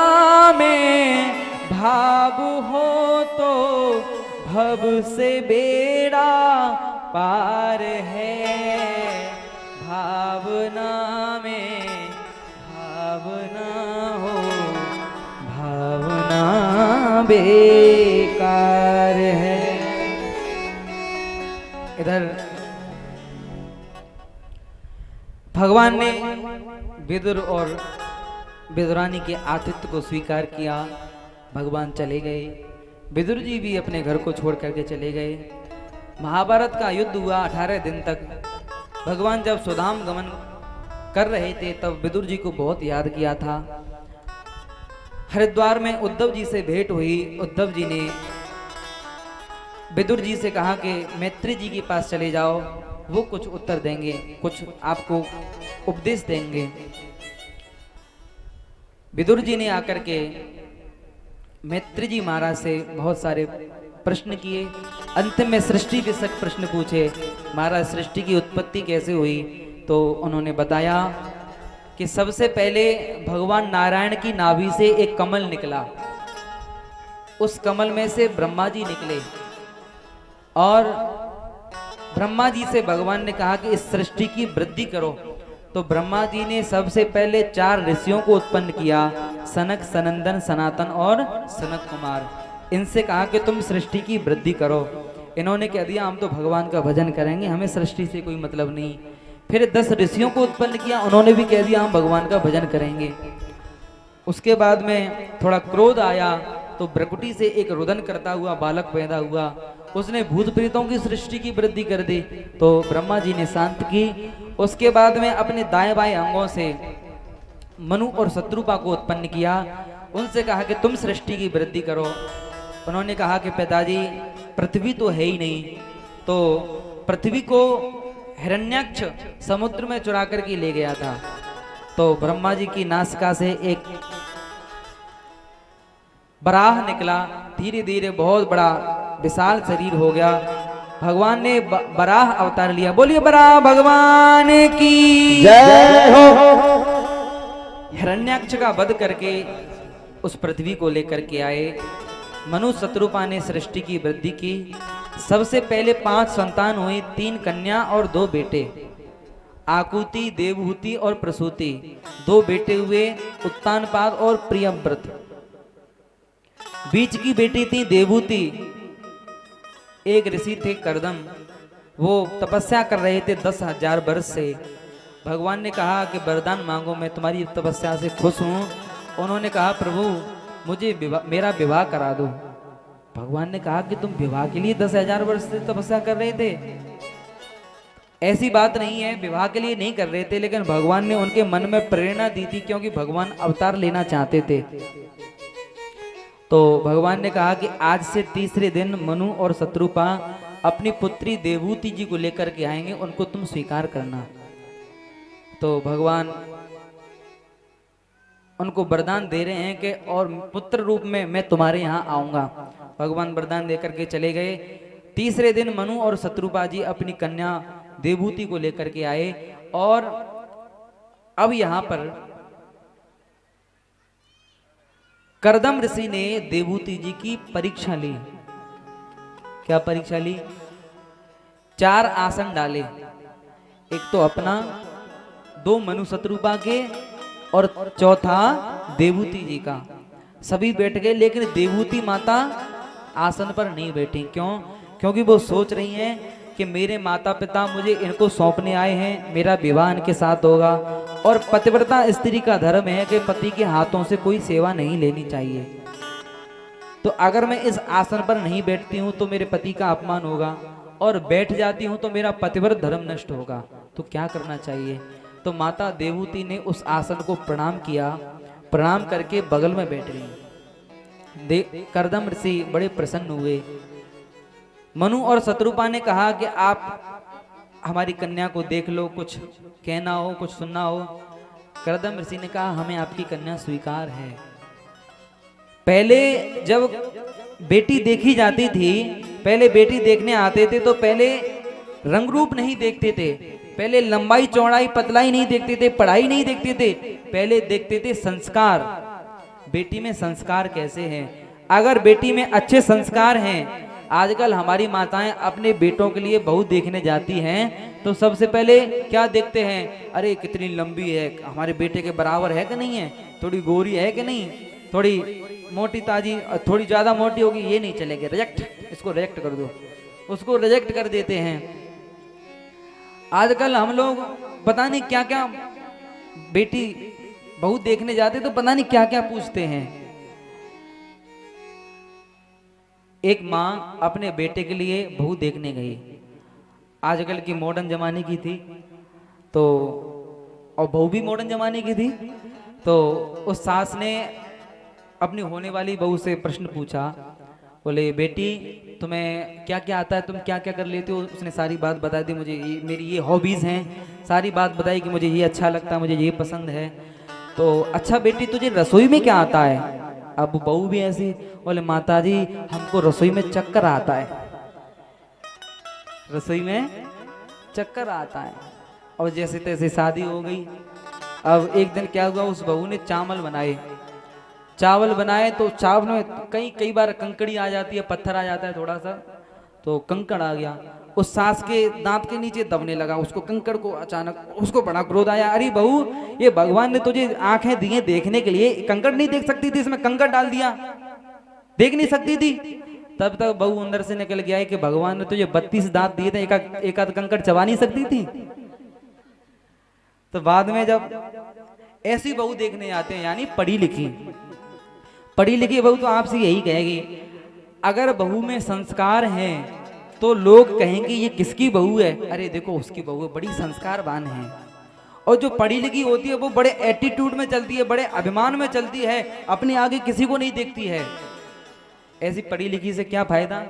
में भाव हो तो भव से बेड़ा पार है। भावना में भावना हो, भावना बेकार है। इधर भगवान ने विदुर और विदुरानी के आतिथ्य को स्वीकार किया। भगवान चले गए। विदुर जी भी अपने घर को छोड़ करके चले गए। महाभारत का युद्ध हुआ 18 दिन तक। भगवान जब सुधाम गमन कर रहे थे तब विदुर जी को बहुत याद किया था। हरिद्वार में उद्धव जी से भेंट हुई। उद्धव जी ने विदुर जी से कहा कि मैत्री जी के पास चले जाओ, वो कुछ उत्तर देंगे, कुछ आपको उपदेश देंगे। विदुर जी ने आकर के मैत्री जी महाराज से बहुत सारे प्रश्न किए। अंत में सृष्टि विषयक प्रश्न पूछे। महाराज सृष्टि की उत्पत्ति कैसे हुई? तो उन्होंने बताया कि सबसे पहले भगवान नारायण की नाभि से एक कमल निकला। उस कमल में से ब्रह्मा जी निकले और ब्रह्मा जी से भगवान ने कहा कि इस सृष्टि की वृद्धि करो। तो ब्रह्मा जी ने सबसे पहले 4 ऋषियों को उत्पन्न किया, सनक, सनंदन, सनातन और सनत कुमार। इनसे कहा कि तुम सृष्टि की वृद्धि करो। इन्होंने कह दिया हम तो भगवान का भजन करेंगे, हमें सृष्टि से कोई मतलब नहीं। फिर 10 ऋषियों को उत्पन्न किया, उन्होंने भी कह दिया हम भगवान का भजन करेंगे। उसके बाद में थोड़ा क्रोध आया तो ब्रकुटी से एक रुदन करता हुआ बालक पैदा हुआ। उसने भूत प्रेतों की सृष्टि की वृद्धि कर दी तो ब्रह्मा जी ने शांत की। उसके बाद में अपने दाएं बाएं अंगों से मनु और शत्रुपा को उत्पन्न किया। उनसे कहा कि तुम सृष्टि की वृद्धि करो। उन्होंने कहा कि पिताजी पृथ्वी तो है ही नहीं, तो पृथ्वी को हिरण्याक्ष समुद्र में चुरा करके ले गया था। तो ब्रह्मा जी की नासिका से एक बराह निकला। धीरे धीरे बहुत बड़ा विशाल शरीर हो गया। भगवान ने बराह अवतार लिया। बोलिए बराह भगवान की जय हो। हिरण्याक्ष का वध करके उस पृथ्वी को लेकर के आए। मनु शत्रुपा ने सृष्टि की वृद्धि की। सबसे पहले 5 संतान हुई, 3 कन्या और 2 बेटे। आकुति, देवहूति और प्रसूति। 2 बेटे हुए, उत्तानपाद और प्रियव्रत। बीच की बेटी थी देवहूति। एक ऋषि थे करदम, वो तपस्या कर रहे थे 10,000 वर्ष से। भगवान ने कहा कि वरदान मांगो, मैं तुम्हारी तपस्या से खुश हूं। उन्होंने कहा प्रभु मुझे मेरा विवाह करा दो। भगवान ने कहा कि तुम विवाह के लिए 10,000 वर्ष से तपस्या कर रहे थे। ऐसी बात नहीं है, विवाह के लिए नहीं कर रहे थे, लेकिन भगवान ने उनके मन में प्रेरणा दी थी क्योंकि भगवान अवतार लेना चाहते थे। तो भगवान ने कहा कि आज से तीसरे दिन मनु और शत्रुपा अपनी पुत्री देवहूति जी को लेकर के आएंगे, उनको तुम स्वीकार करना। तो भगवान उनको वरदान दे रहे हैं कि और पुत्र रूप में मैं तुम्हारे यहाँ आऊंगा। भगवान वरदान देकर के चले गए। तीसरे दिन मनु और शत्रुपा जी अपनी कन्या देवहूति को लेकर के आए और अब यहाँ पर करदम ऋषि ने देवहूति जी की परीक्षा ली। क्या परीक्षा ली? 4 आसन डाले, एक तो अपना, 2 मनु शत्रुपा के और चौथा देवूति जी का। सभी बैठ गए, लेकिन देवूति माता आसन पर नहीं बैठी। क्यों? क्योंकि वो सोच रही हैं कि मेरे माता पिता मुझे इनको सौंपने आए हैं, मेरा विवाह इनके साथ होगा, और पतिव्रता स्त्री का धर्म है कि पति के हाथों से कोई सेवा नहीं लेनी चाहिए। तो अगर मैं इस आसन पर नहीं बैठती हूँ तो मेरे पति का अपमान होगा, और बैठ जाती हूँ तो मेरा पतिव्रत धर्म नष्ट होगा। तो क्या करना चाहिए? तो माता देवूति ने उस आसन को प्रणाम किया, प्रणाम करके बगल में बैठ गई। करदम ऋषि बड़े प्रसन्न हुए। मनु और शत्रुपा ने कहा कि आप हमारी कन्या को देख लो, कुछ कहना हो, कुछ सुनना हो। करदम ऋषि ने कहा हमें आपकी कन्या स्वीकार है। पहले जब बेटी देखी जाती थी, पहले बेटी देखने आते थे तो पहले रंग रूप नहीं देखते थे, पहले लंबाई चौड़ाई पतलाई नहीं देखते थे, पढ़ाई नहीं देखते थे, पहले देखते थे संस्कार, बेटी में संस्कार कैसे हैं। अगर बेटी में अच्छे संस्कार हैं, आजकल हमारी माताएं अपने बेटों के लिए बहू देखने जाती हैं तो सबसे पहले क्या देखते हैं? अरे कितनी लंबी है, हमारे बेटे के बराबर है कि नहीं है, थोड़ी गोरी है कि नहीं, थोड़ी मोटी ताजी, थोड़ी ज्यादा मोटी होगी, ये नहीं चलेगा, रिजेक्ट, इसको रिजेक्ट कर दो, उसको रिजेक्ट कर देते हैं। आजकल हम लोग पता नहीं क्या क्या, बेटी बहू देखने जाते तो पता नहीं क्या क्या पूछते हैं। एक माँ अपने बेटे के लिए बहू देखने गई, आजकल की मॉडर्न जमाने की थी, तो और बहू भी मॉडर्न जमाने की थी। तो उस सास ने अपनी होने वाली बहू से प्रश्न पूछा, बोले बेटी तुम्हें क्या क्या आता है, तुम क्या क्या कर लेती हो? उसने सारी बात बता दी, मुझे ये मेरी ये हॉबीज़ हैं, सारी बात बताई कि मुझे ये अच्छा लगता है, मुझे ये पसंद है। तो अच्छा बेटी तुझे रसोई में क्या आता है? अब बहू भी ऐसी बोले माता जी हमको रसोई में चक्कर आता है, रसोई में चक्कर आता है। और जैसे तैसे शादी हो गई। अब एक दिन क्या हुआ, उस बहू ने चावल बनाए, चावल बनाए तो चावल में कई बार कंकड़ी आ जाती है, पत्थर आ जाता है थोड़ा सा, तो कंकड़ आ गया, उस सास के दांत के नीचे दबने लगा, उसको कंकड़ को अचानक, उसको बड़ा क्रोध आया, अरे बहू ये भगवान ने तुझे आंखें दी हैं देखने के लिए, कंकड़ नहीं देख सकती थी, इसमें कंकड़ डाल दिया, देख नहीं सकती थी। तब तक बहू अंदर से निकल गया है कि भगवान ने तुझे 32 दांत दिए थे, एक आध कंकड़ चबा नहीं सकती थी। तो बाद में जब ऐसी बहू देखने आते हैं, यानी पढ़ी लिखी बहू, तो आपसे यही कहेगी, अगर बहू में संस्कार हैं तो लोग कहेंगे ये किसकी बहू है? अरे देखो उसकी बहू है, बड़ी संस्कारवान है। और जो पढ़ी लिखी होती है वो बड़े एटीट्यूड में चलती है, बड़े अभिमान में चलती है, अपने आगे किसी को नहीं देखती है। ऐसी पढ़ी लिखी से क्या फायदा?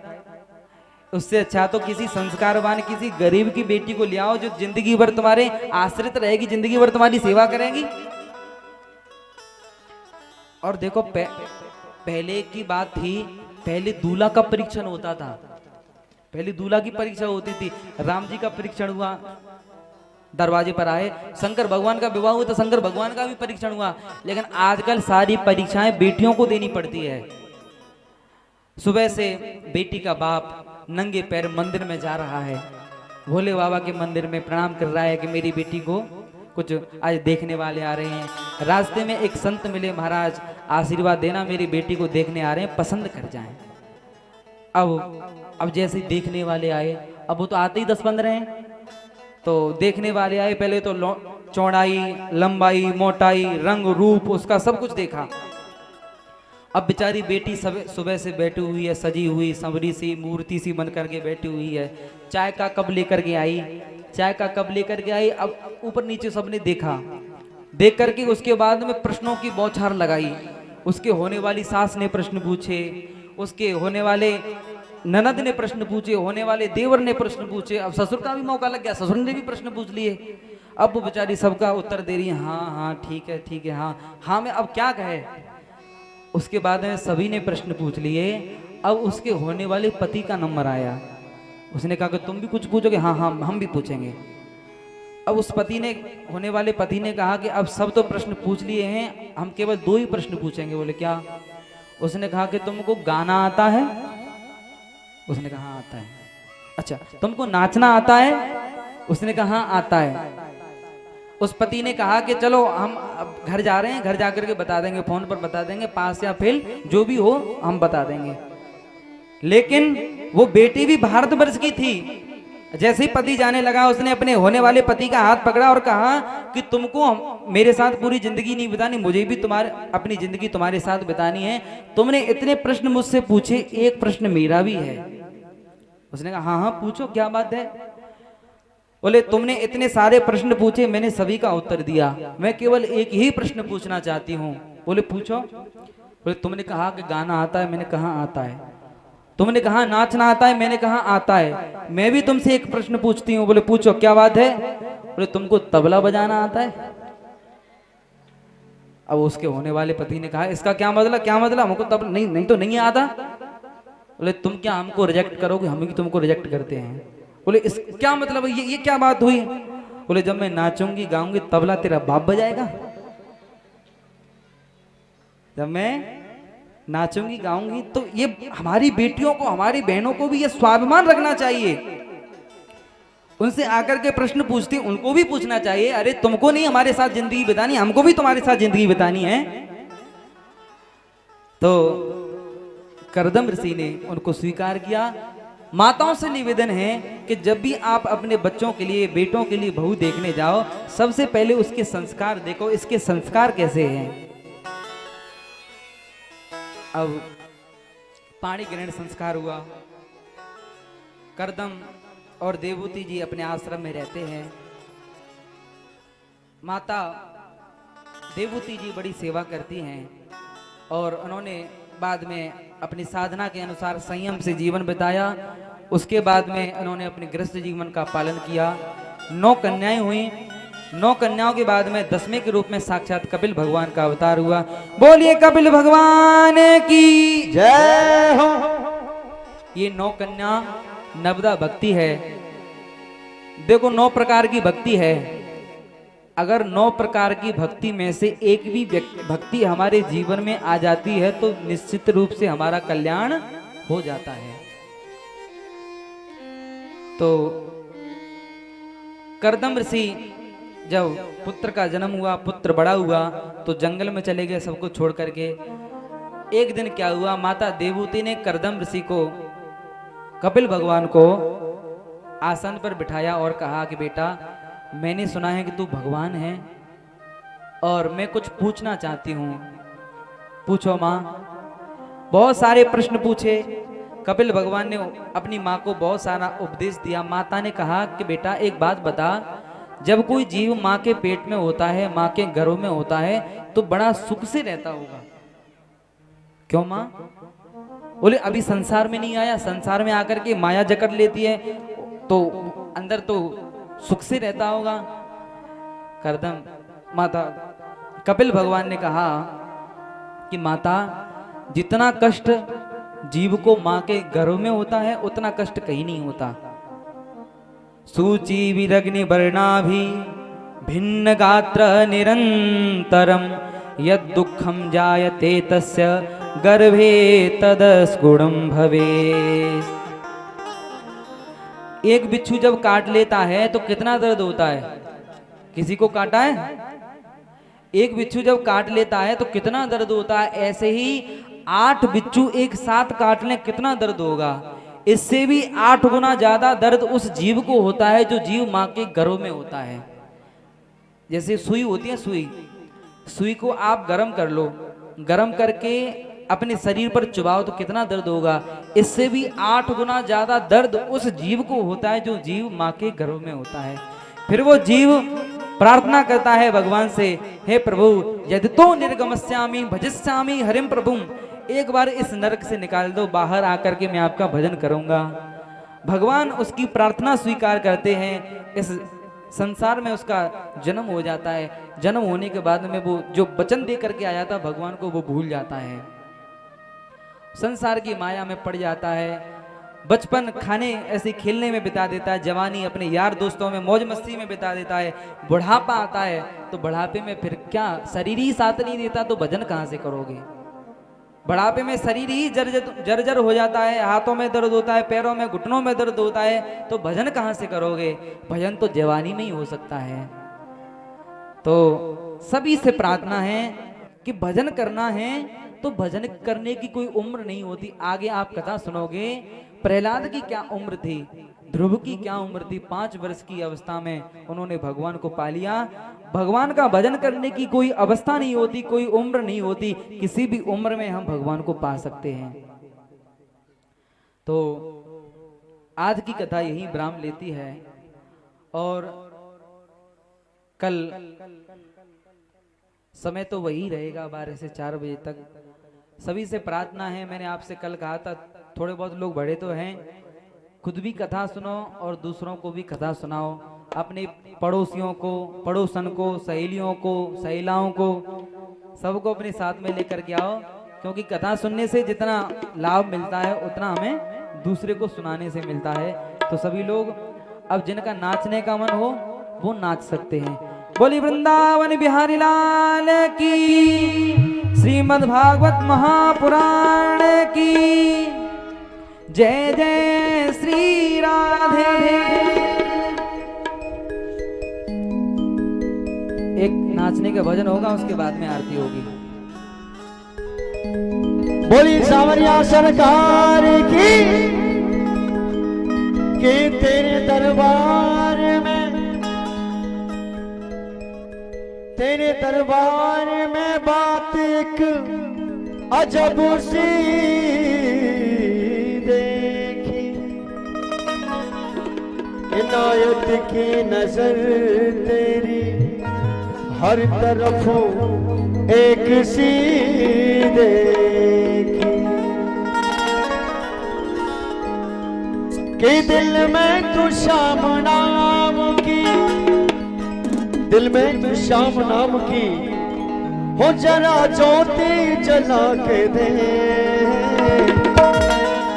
उससे अच्छा तो किसी संस्कारवान, किसी गरीब की बेटी को ले आओ जो जिंदगी भर तुम्हारे आश्रित रहेगी, जिंदगी भर तुम्हारी सेवा करेगी। और देखो पहले की बात थी, पहले दूल्हा का परीक्षण होता था, पहले दूल्हा की परीक्षा होती थी। राम जी का परीक्षण हुआ, दरवाजे पर आए, शंकर भगवान का विवाह हुआ तो शंकर भगवान का भी परीक्षण हुआ। लेकिन आजकल सारी परीक्षाएं बेटियों को देनी पड़ती है। सुबह से बेटी का बाप नंगे पैर मंदिर में जा रहा है, भोले बाबा के मंदिर में प्रणाम कर रहा है कि मेरी बेटी को कुछ आज देखने वाले आ रहे हैं। रास्ते में एक संत मिले, महाराज आशीर्वाद देना, मेरी बेटी को देखने आ रहे हैं, पसंद कर जाएं। अब जैसे देखने वाले आए, अब वो तो आते ही 10-15 हैं, तो देखने वाले आए, पहले तो चौड़ाई, लंबाई, मोटाई, रंग रूप, उसका सब कुछ देखा। अब बेचारी बेटी सुबह से बैठी हुई है, सजी हुई, संवरी सी, मूर्ति सी बन करके बैठी हुई है। चाय का कप लेकर के आई, चाय का कप लेकर के आई। अब ऊपर नीचे सबने देखा, देख करके उसके बाद में प्रश्नों की बौछार लगाई। उसके होने वाली सास ने प्रश्न पूछे, उसके होने वाले ननद ने प्रश्न पूछे, होने वाले देवर ने प्रश्न पूछे। अब ससुर का भी मौका लग गया, ससुर ने भी प्रश्न पूछ लिए। अब वो बेचारी सबका उत्तर दे रही है, हाँ हाँ ठीक है हाँ में अब क्या कहे। उसके बाद में सभी ने प्रश्न पूछ लिए। अब उसके होने वाले पति का नंबर आया, उसने कहा कि तुम भी कुछ पूछोगे? हाँ हम भी पूछेंगे। अब उस पति ने, होने वाले पति ने कहा कि अब सब तो प्रश्न पूछ लिए हैं, हम केवल 2 ही प्रश्न पूछेंगे। बोले क्या? उसने कहा कि तुमको गाना आता है? उसने कहा हाँ आता है। अच्छा तुमको नाचना आता है? उसने कहा हाँ आता है। उस पति ने कहा कि चलो हम अब घर जा रहे हैं, घर जाकर के बता देंगे, फोन पर बता देंगे, पास या फेल जो भी हो हम बता देंगे। लेकिन वो बेटी भी भारतवर्ष की थी। जैसे ही पति जाने लगा, उसने अपने होने वाले पति का हाथ पकड़ा और कहा कि तुमको मेरे साथ पूरी जिंदगी नहीं बितानी, मुझे भी तुम्हारे अपनी जिंदगी तुम्हारे साथ बितानी है। तुमने इतने प्रश्न मुझसे पूछे, एक प्रश्न मेरा भी है। उसने कहा हाँ हाँ पूछो, क्या बात है। बोले तुमने इतने सारे प्रश्न पूछे, मैंने सभी का उत्तर दिया, मैं केवल एक ही प्रश्न पूछना चाहती हूँ। बोले पूछो। बोले तुमने कहा कि गाना आता है, मैंने कहा आता है। तुमने कहा नाचना आता है, मैंने कहा आता है। मैं भी तुमसे एक प्रश्न पूछती हूँ। बोले पूछो, क्या बात है। बोले तुमको तबला बजाना आता है। अब उसके होने वाले पति ने कहा इसका क्या मतलब, क्या मतलब, हमको तबला नहीं, नहीं तो नहीं आता। बोले तुम क्या हमको रिजेक्ट करोगे, हम भी तुमको रिजेक्ट करते हैं। बोले इस क्या मतलब, ये क्या बात हुई। बोले जब मैं नाचूंगी गाऊंगी तबला तेरा बाप बजाएगा। जब मैं नाचूंगी गाऊंगी तो ये हमारी बेटियों को, हमारी बहनों को भी ये स्वाभिमान रखना चाहिए। उनसे आकर के प्रश्न पूछती, उनको भी पूछना चाहिए, अरे तुमको नहीं हमारे साथ जिंदगी बितानी, हमको भी तुम्हारे साथ जिंदगी बितानी है। तो करदम ऋषि ने उनको स्वीकार किया। माताओं से निवेदन है कि जब भी आप अपने बच्चों के लिए, बेटों के लिए बहू देखने जाओ, सबसे पहले उसके संस्कार देखो, इसके संस्कार कैसे हैं। अब पाणी ग्रहण संस्कार हुआ। करदम और देवूति जी अपने आश्रम में रहते हैं। माता देवूति जी बड़ी सेवा करती हैं और उन्होंने बाद में अपनी साधना के अनुसार संयम से जीवन बिताया। उसके बाद में उन्होंने अपने गृहस्थ जीवन का पालन किया। 9 कन्याएं हुई। 9 कन्याओं के बाद में 10वें के रूप में साक्षात कपिल भगवान का अवतार हुआ। बोलिए कपिल भगवान की जय हो। ये 9 कन्या नवदा भक्ति है। देखो 9 प्रकार की भक्ति है। अगर 9 प्रकार की भक्ति में से एक भी भक्ति हमारे जीवन में आ जाती है तो निश्चित रूप से हमारा कल्याण हो जाता है। तो करदम ऋषि जब पुत्र का जन्म हुआ, पुत्र बड़ा हुआ तो जंगल में चले गए सबको छोड़ करके। एक दिन क्या हुआ, माता देवूति ने करदम ऋषि को, कपिल भगवान को आसन पर बिठाया और कहा कि बेटा मैंने सुना है कि तू भगवान है और मैं कुछ पूछना चाहती हूँ। पूछो माँ। बहुत सारे प्रश्न पूछे। कपिल भगवान ने अपनी माँ को बहुत सारा उपदेश दिया। माता ने कहा कि बेटा एक बात बता, जब कोई जीव माँ के पेट में होता है, माँ के गर्भ में होता है तो बड़ा सुख से रहता होगा, क्यों माँ। बोले अभी संसार में नहीं आया, संसार में आकर के माया जकड़ लेती है तो अंदर तो सुख से रहता होगा। करदम माता कपिल भगवान ने कहा कि माता जितना कष्ट जीव को माँ के गर्भ में होता है उतना कष्ट कहीं नहीं होता। सूची विरग्नि वर्णाभि भिन्न गात्र निरंतरम यद दुखम जायते तस्य गर्भे तदस्गुणम भवेत्। एक बिच्छू जब काट लेता है तो कितना दर्द होता है। किसी को काटा है? एक बिच्छू जब काट लेता है तो कितना दर्द होता है। ऐसे ही 8 बिच्छू एक साथ काट लें कितना दर्द होगा। इससे भी 8 गुना ज्यादा दर्द उस जीव को होता है जो जीव माँ के गर्भ में होता है। जैसे सुई होती है, सुई को आप गर्म कर लो, गर्म करके अपने शरीर पर चुबाओ तो कितना दर्द होगा। इससे भी 8 गुना ज्यादा दर्द उस जीव को होता है जो जीव माँ के गर्भ में होता है। फिर वो जीव प्रार्थना करता है भगवान से, हे प्रभु यदि तो निर्गमस्यामि भजिष्यामि हरिम प्रभुम, एक बार इस नरक से निकाल दो, बाहर आकर के मैं आपका भजन करूंगा। भगवान उसकी प्रार्थना स्वीकार करते हैं। इस संसार में उसका जन्म हो जाता है। जन्म होने के बाद में वो जो वचन दे करके आया था भगवान को वो भूल जाता है, संसार की माया में पड़ जाता है। बचपन खाने ऐसे खेलने में बिता देता है, जवानी अपने यार दोस्तों में मौज मस्ती में बिता देता है। बुढ़ापा आता है तो बुढ़ापे में फिर क्या, शरीर ही साथ नहीं देता तो भजन कहाँ से करोगे। बुढ़ापे में शरीर ही जर्जर हो जाता है, हाथों में दर्द होता है, पैरों में घुटनों में दर्द होता है, तो भजन कहाँ से करोगे। भजन तो जवानी में ही हो सकता है। तो सभी से प्रार्थना है कि भजन करना है तो भजन करने की कोई उम्र नहीं होती। आगे आप कथा सुनोगे, प्रहलाद की क्या उम्र थी, ध्रुव की क्या उम्र थी। 5 वर्ष की अवस्था में उन्होंने भगवान को पा लिया। भगवान का भजन करने की कोई अवस्था नहीं होती, कोई उम्र नहीं होती, किसी भी उम्र में हम भगवान को पा सकते हैं। तो आज की कथा यही विराम लेती है और कल समय तो वही रहेगा 12 से 4 बजे तक। सभी से प्रार्थना है, मैंने आपसे कल कहा था थोड़े बहुत लोग बड़े तो हैं, खुद भी कथा सुनो और दूसरों को भी कथा सुनाओ। अपने पड़ोसियों को, पड़ोसन को, सहेलियों को, सहेलाओं को, सबको अपने साथ में लेकर के आओ, क्योंकि कथा सुनने से जितना लाभ मिलता है उतना हमें दूसरे को सुनाने से मिलता है। तो सभी लोग अब जिनका नाचने का मन हो वो नाच सकते हैं। बोली वृंदावन बिहारी लाल की, श्रीमद् भागवत महापुराण की जय जय श्री राधे। एक नाचने का भजन होगा, उसके बाद में आरती होगी। बोली सावरिया सरकार की, कि तेरे दरबार में बात एक अजब सी देखी। इनायत की नजर तेरी हर तरफ एक सी देखी, कि दिल में तू श्याम नाम की, दिल में तू श्याम नाम की हो जरा ज्योति जला के दे।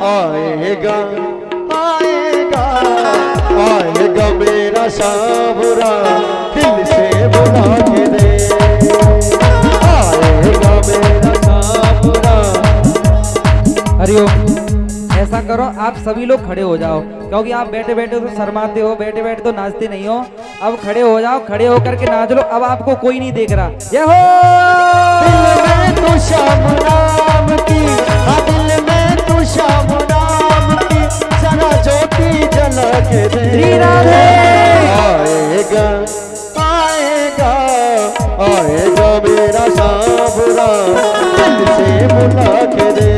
आएगा आएगा आएगा मेरा सावरा, दिल से बुला के दे। आएगा मेरा सावरा। हरिओम। ऐसा करो, आप सभी लोग खड़े हो जाओ, क्योंकि आप बैठे बैठे तो शर्माते हो, बैठे बैठे तो नाचते नहीं हो। अब खड़े हो जाओ, खड़े होकर के नाच लो। अब आपको कोई नहीं देख रहा। जय हो। दिल में तू श्याम नाम की, हाँ दिल में तू श्याम नाम की, जरा ज्योति जला के दे। श्री राधे। आएगा आएगा आएगा मेरा सावरा, दिल से बुला के दे।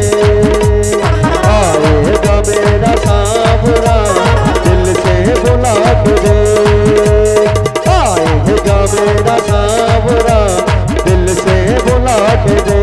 आएगा मेरा सावरा, दिल से बुला के दे। आएगा मेरा सावरा, दिल से बुला के दे।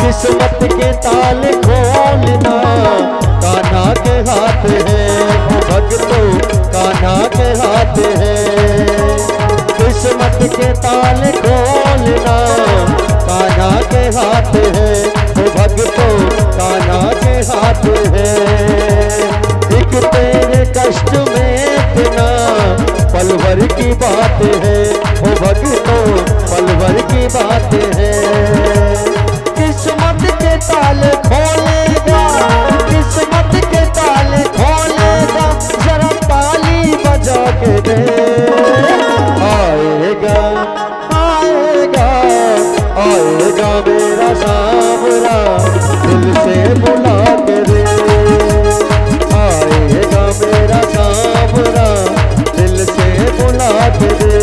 किस्मत के ताल खोलना कान्हा के हाथ है, भक्तों कान्हा के हाथ है। किस्मत के ताल खोलना कान्हा के हाथ है, भक्तों कान्हा के हाथ है। एक तेरे कष्ट में इतना पल भर की बात है, ओ भक्तों पल भर की बात है। किस्मत के ताल खोलेगा, किस्मत के ताल खोलेगा, जरा ताली बजा के दे। आएगा आएगा आएगा मेरा सावरा, दिल से बुला के दे। आएगा मेरा सावरा, दिल से बुला के दे।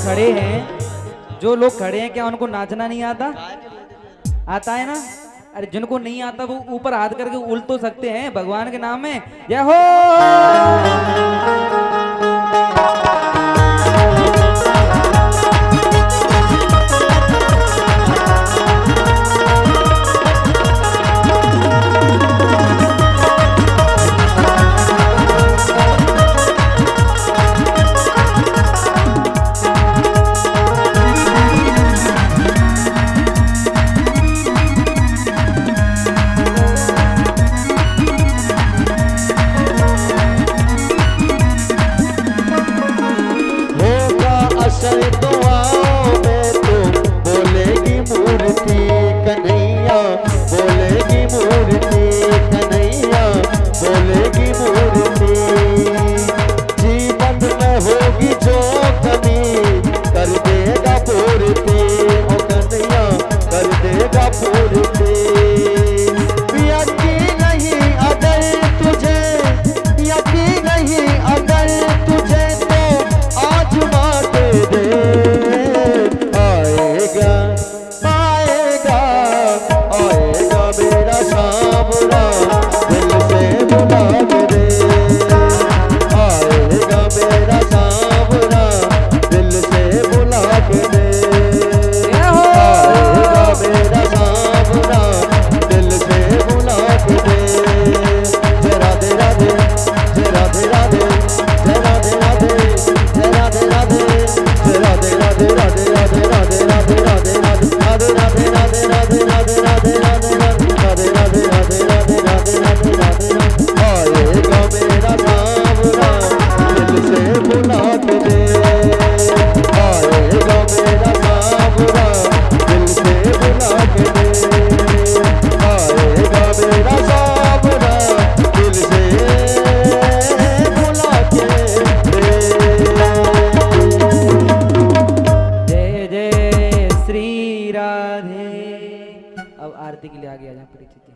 खड़े हैं, जो लोग खड़े हैं, क्या उनको नाचना नहीं आता? आता है ना? अरे जिनको नहीं आता वो ऊपर हाथ करके उल तो सकते हैं भगवान के नाम में। जय हो। आरती के लिए आगे आ जाए परीक्षित जी।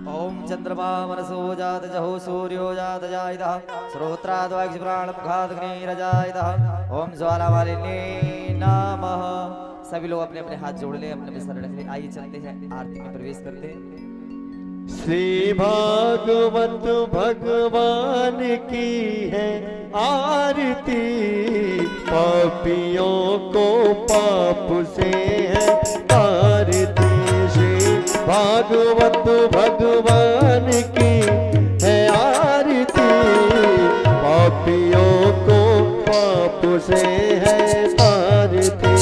ओम चंद्रमा मनसो जात जहो सूर्यो जात जायतः श्रोत्राद्वाक्ष प्राणमुखादग्निरजायतः ओम ज्वालामालिन्ये नमः। सभी लोग अपने अपने हाथ जोड़ ले, अपने अपने सर रख ले। आइए चलते हैं, आरती में प्रवेश करते हैं। श्री भागवत भगवान की है आरती, पापियों को पाप से है तारती। श्री भागवत भगवान की है आरती, पापियों को पाप से है तारती।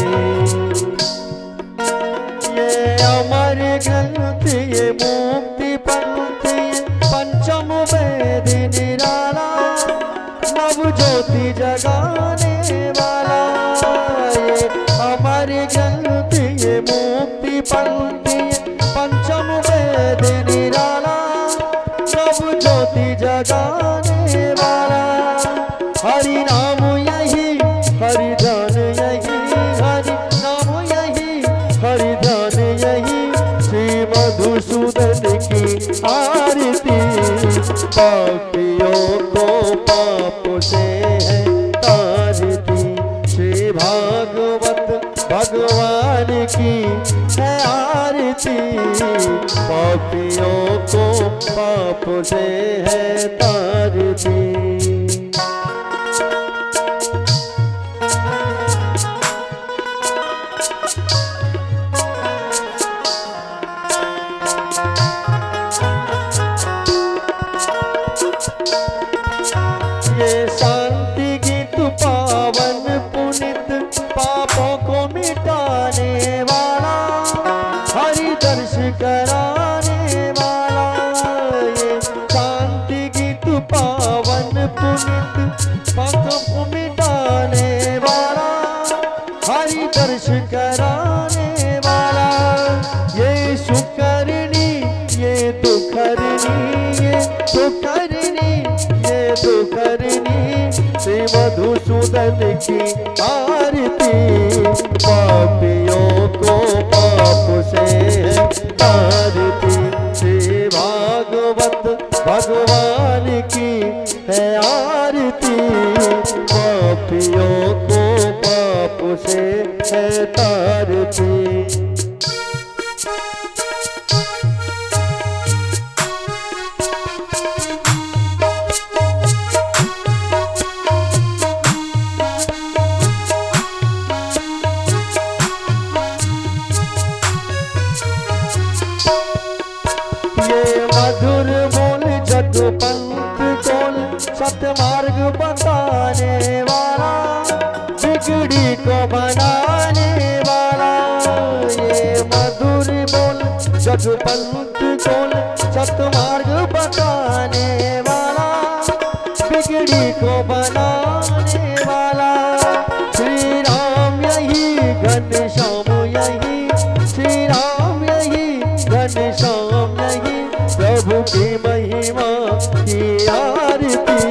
ये अमर ग्रंथ ये मुक्ति पंथी, पंचम वेद निराला, नव ज्योति जगाने वाला। ये अमर ग्रंथ ये मुक्ति पंथी, पंचम वेद निराला, नव ज्योति जगाने वाला। हरि नाम यही हरि ध्यान यही, हरि नाम यही हरि ध्यान यही, श्री मधुसूदन की आरती। पापियों को पाप से है तारती, श्री भागवत भगवान की है आरती। पापियों को पाप से है तारती। ये शांति गीत पावन पुनित, पापों को मिटाने वाला, हरि दर्श कराने वाला। ये शांति गीत पावन पुनित, पापों को मिटाने वाला, हरि दर्श कराने वाला। ये सुकरणी ये मधुसूदन की आरती, पापियों को पाप से है तारती। श्री भागवत भगवान की है आरती, पापियों को पाप से है तारती। मधुर बोल जदुपंथ बोल, सतमार्ग बताने वाला, बिगड़ी को बनाने वाला। ये मधुर बोल जदुपंथ बोल, सतमार्ग बताने वाला, बिगड़ी को बनाने वाला। श्री राम यही घनश्याम यही, श्री राम यही घनश्याम यही, प्रभु की महिमा की आरती,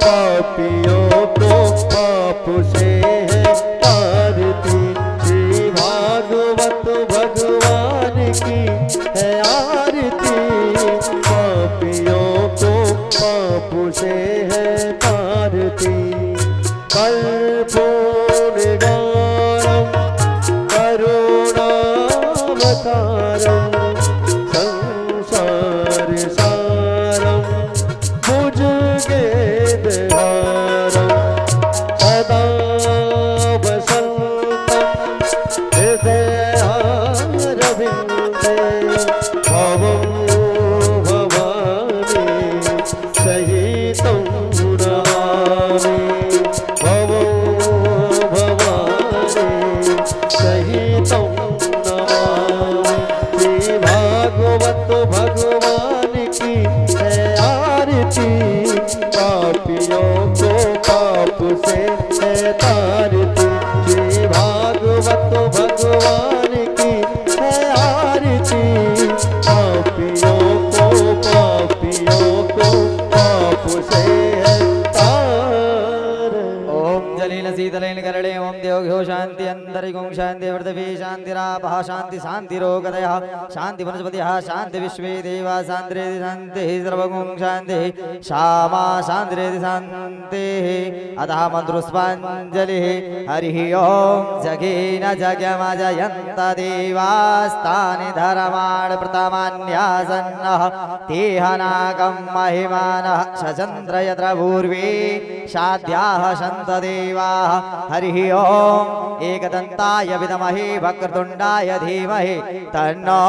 पापियों को पाप से है तारती। श्री भागवत भगवान की है आरती, पापियों को पाप से है तारती। कर्पूरगारम करुणावतारम, संसार सारम भुजगेन्द्रहारम, सदा वसन्तं हृदयारविन्दे, भवं भवानी सहितं नमामि, भवं भवानी सहितं नमामि। श्री भागवत भगवान की है आरती, पापियों को पाप से है तारती। श्री भागवत भगवान की है आरती, पापियों को पाप से है तारती। ओम जलेन शीतलेन करणे ओम देवघ्यो शांति अंतरिकों शांति पृथ्वी शांतिरापः शांति शांतिरोगदयः शांति वनस्पतिः शांति विश्वे देवा शान्तिरेति शान्तिः सर्वगुं शान्तिः श्यामा शान्तिरेति शान्तिः। अतः मन्त्रोस्पाञ्जलिः हरिः ओम जगेन जगमजयन्त देवास्तानि धर्माणि प्रथमान्यासन्नः तेहनागं महिमानः शचन्द्र यत्र पूर्वे शाद्याः सन्त देवाः। हरिः ओम एकदन्ताय विद्महे वक्रतुण्डाय धीमहि तन्नो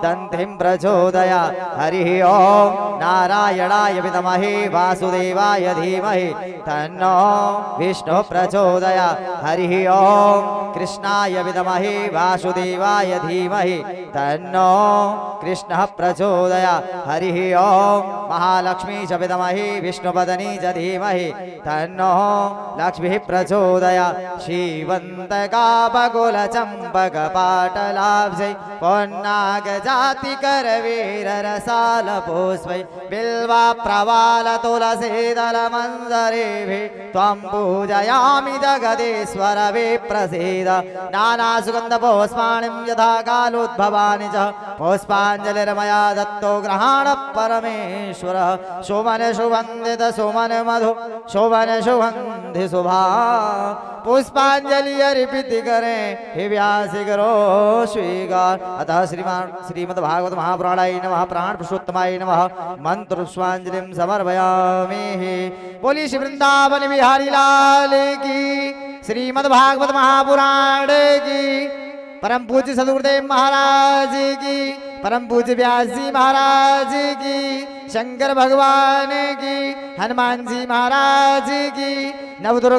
दन्तिं प्रचोदयात्। हरिः ओम नारायणाय विद्महे वासुदेवाय धीमहि तन्नो विष्णु प्रचोदयात्। हरिः ओम कृष्णाय विद्महे वासुदेवाय धीमहि तन्नो कृष्णः प्रचोदयात्। हरिः ओम महालक्ष्मी च विद्महे विष्णुपदनी च धीमहि तन्नो लक्ष्मीः प्रचोदयात्। श्रीवन्तकापकुलचम्पकपाटलाब्जै पुन्नागजातिकरवीररसालपुष्पै बिल्वा प्रवालतुलसीदलमन्जरेभिः त्वं पूजयामि जगदीश्वर विप्रसीद। नानासुगन्धपुष्पाणिं यथा कालोद्भवानि च पुष्पाञ्जलिर्मया दत्तो गृहाण परमेश्वरः। शोभन सुगन्धित सुमन मधु शोभन सुगन्धि शुभा पुष्पांजलि अर्पित करें हे व्यास करो स्वीकार। अतः श्रीमद्भागवत महापुराणाय नमः प्राण पुरुषोत्तमाय नमः मंत्र पुष्पांजलिं समर्पयामि। बोली श्री वृंदावन बिहारी लाल की, श्रीमद्भागवत महापुराण की, परम पूज्य सदगुरुदेव महाराज की, परम पूज्य व्यास जी महाराज की, शंकर भगवान की, हनुमान जी महाराज की, नवदुर्गा